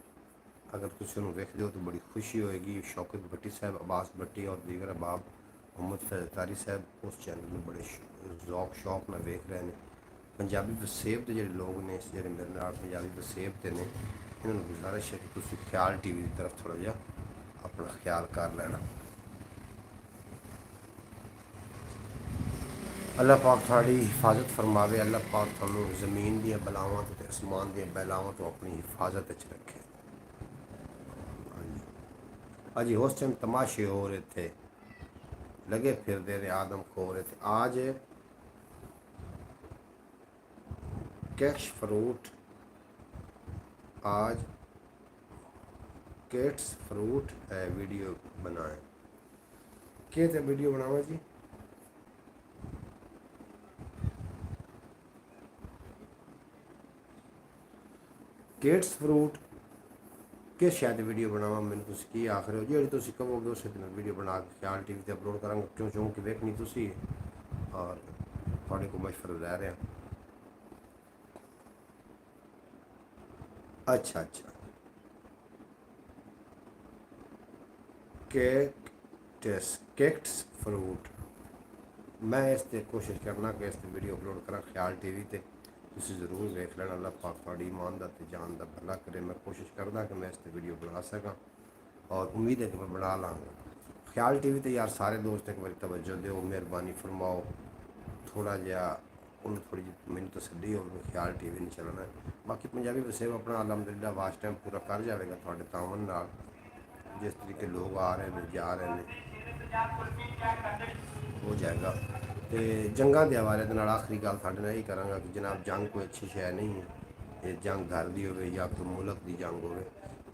अगर तुम उन्होंने वेखते हो तो बड़ी खुशी होएगी। शौकत भट्टी साहब, अब्बास भट्टी और दीगर अहबाब, मोहम्मद फैज़तारी साहब उस चैनल में बड़े जौक शौक में वेख रहे हैं। पंजाबी वसेब के जोड़े लोग ने, जोड़े मेरे नाल पंजाबी वसेब के ने, इन्होंने गुजारिश है कि तुम ख्याल टीवी की तरफ थोड़ा जहा अपना ख्याल कर लेना। अल्लाह पाक थोड़ी हिफाजत फरमावे। अल्लाह पाक थानू जमीन दी बलावां तो आसमान दी बलावां तो अपनी हिफाजत रखे। अजी उस टाइम तमाशे हो रहे थे, लगे फिरते थे आदम खो रहे थे। आज कैश फ्रूट, आज केट्स फ्रूट है वीडियो बनाए। के थे वीडियो बनावा जी? केट्स फ्रूट कि शायद वीडियो बनावा, मैंने तुम की आख रहे हो जी? तुम कहोगे उस दिन वीडियो बना के ख्याल टीवी पर अपलोड करा, क्यों क्योंकि वेखनी तुसी और थोड़े को मशवरा लै रहे हैं। अच्छा अच्छा, केक्ट्स फ्रूट, मैं इस ते कोशिश करना कि इस वीडियो अपलोड करा ख्याल टीवी ते, तुसी जरूर वेख लेना। अल्लाह पाक थोड़ी ईमान दा ते जान दा भला करे। मैं कोशिश करदा कि मैं इस ते वीडियो बना सकां और उम्मीद है कि मैं बना लाँगा। ख्याल टीवी ते यार सारे दोस्त एक बार तवज्जो दो, मेहरबानी फरमाओ। थोड़ा जहा उन्हें थोड़ी जी मैंने तसल्ली हो, ख्याल टीवी नहीं चलना है। बाकी पंजाबी वसेब अपना अलहमदुलिल्लाह वास्ट टाइम पूरा कर जाएगा थोड़े तावन नाल। जिस तरीके लोग आ रहे हैं जा रहे हैं हो जाएगा। तो जंगा के हवाले के नाल आखिरी गल साढ़े नाल यही करांगा कि जनाब जंग कोई अच्छी शै नहीं है। ये जंग घर की हो या कोई मुल्क की जंग हो,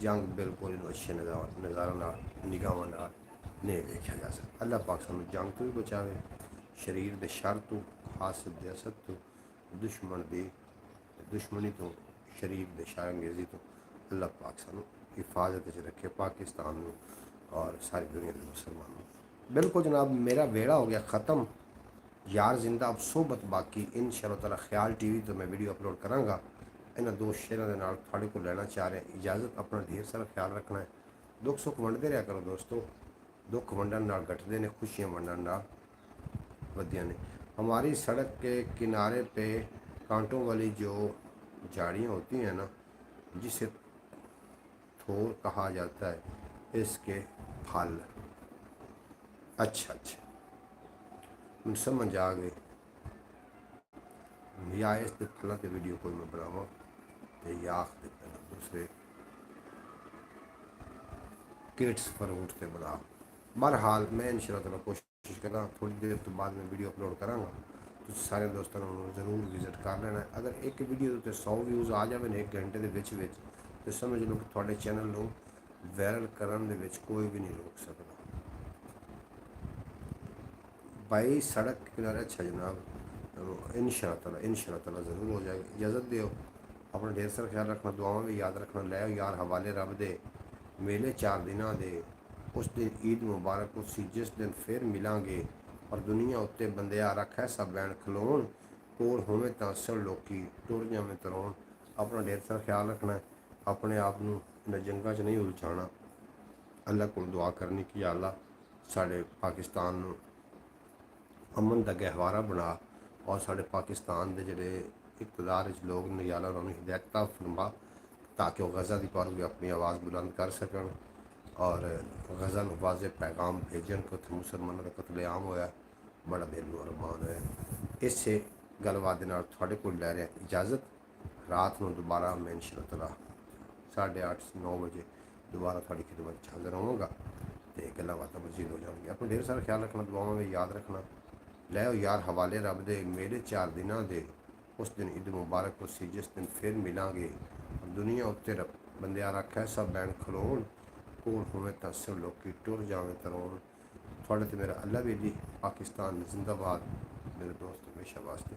जंग बिल्कुल अच्छे नज़ारों निगाहों नहीं देखा जा सकता। अल्लाह पाक सानू जंग तो भी बचावे, शरीर के शर तो, हासद के असद तो, दुश्मन की दुश्मनी तो, शरीर के शारंगेजी तो अल्लाह पाक सानू हिफाजत रखे, पाकिस्तान में और सारी दुनिया के मुसलमानों। बिल्कुल जनाब, मेरा वेड़ा हो गया ख़त्म। यार जिंदा अब सोबत बाकी इंशाअल्लाह ताला ख्याल टीवी तो मैं वीडियो अपलोड करांगा। इन्होंने दो शेरों के नाल थोड़े को लेना चाह रहे हैं इजाज़त। अपना ढेर सारा ख्याल रखना है। दुख सुख वंडते रहा करो दोस्तों। दुख वंडन नाल घटते ने, खुशियाँ वंडन नाल वधिया ने। हमारी सड़क के किनारे पे कांटों वाली जो झाड़ियाँ होती हैं ना, जिसे थोर कहा जाता है, इसके फल। अच्छा अच्छा, मैं समझ आ गई। या इस ते फलों की वीडियो कोई मैं बनावा तो या आखते पहले दूसरे किड्स फ्रूट से बना। बहरहाल मैं इंशाअल्लाह ताला कोशिश करा थोड़ी देर तो बाद में वीडियो अपलोड करांगा, तो सारे दोस्तों ने जरूर विजिट कर लेना है। अगर एक वीडियो ते 100 व्यूज़ आ जाए एक घंटे के विच विच, तो समझ लो कि थोड़े चैनल को वायरल करने दे विच कोई भी नहीं रोक सकता। भाई सड़क के किनारे अच्छा जनाब, इंशाअल्लाह ताला ज़रूर हो जाएगा। इजाज़त दो, अपना ढेर सारा ख्याल रखना, दुआओं में याद रखना। लै यार हवाले रब दे मेले 4 दिनों दे, उस दिन ईद मुबारक उसी जिस दिन फिर मिलांगे, और दुनिया उत्ते बंदिया रख ऐसा बैन खलोन, कोल होवे तां सब लोकी टुर जावें तरोन। अपना ढेर सारा ख्याल रखना है, अपने आप को इन जंगा च नहीं उलझाना। अल्लाह को दुआ करनी कि या अल्लाह साढ़े पाकिस्तान नूं अमन का गहवारा बना, और साढ़े पाकिस्तान के जोड़े इकतदार लोग ने या अल्लाह उन्होंने हिदायत फरमा, ताकि वह गज़ा की पर भी अपनी आवाज़ बुलंद कर सकन, और गज़ा नूं वाज़े पैगाम भेजन कि उत्थे मुसलमानों का कतलेआम होया। बड़ा दिल नूं अरमान होया। इसे गलबात दे नाल तुहाडे कोल लै रहा इजाज़त। रात को दोबारा मैं इंशाअल्लाह ताला 8:30-9 बजे दोबारा थोड़ी खिदमत च हाज़र होवांगा, तो गल्लां बातां मजीद हो जाएंगी। अपना ढेर सारा ख्याल रखना, दुआओं में याद रखना। लै यार हवाले रब दे मेरे 4 दिनों दे, उस दिन ईद मुबारक उसी जिस दिन फिर मिलांगे, दुनिया उत्ते बंदिया रखा सब बैन खलोन, कोल होवे तां सब लोकी टुर जावें तरोन। थोड़े तो मेरा अल्लाह बेली पाकिस्तान जिंदाबाद, मेरे दोस्त हमेशा वास्ते।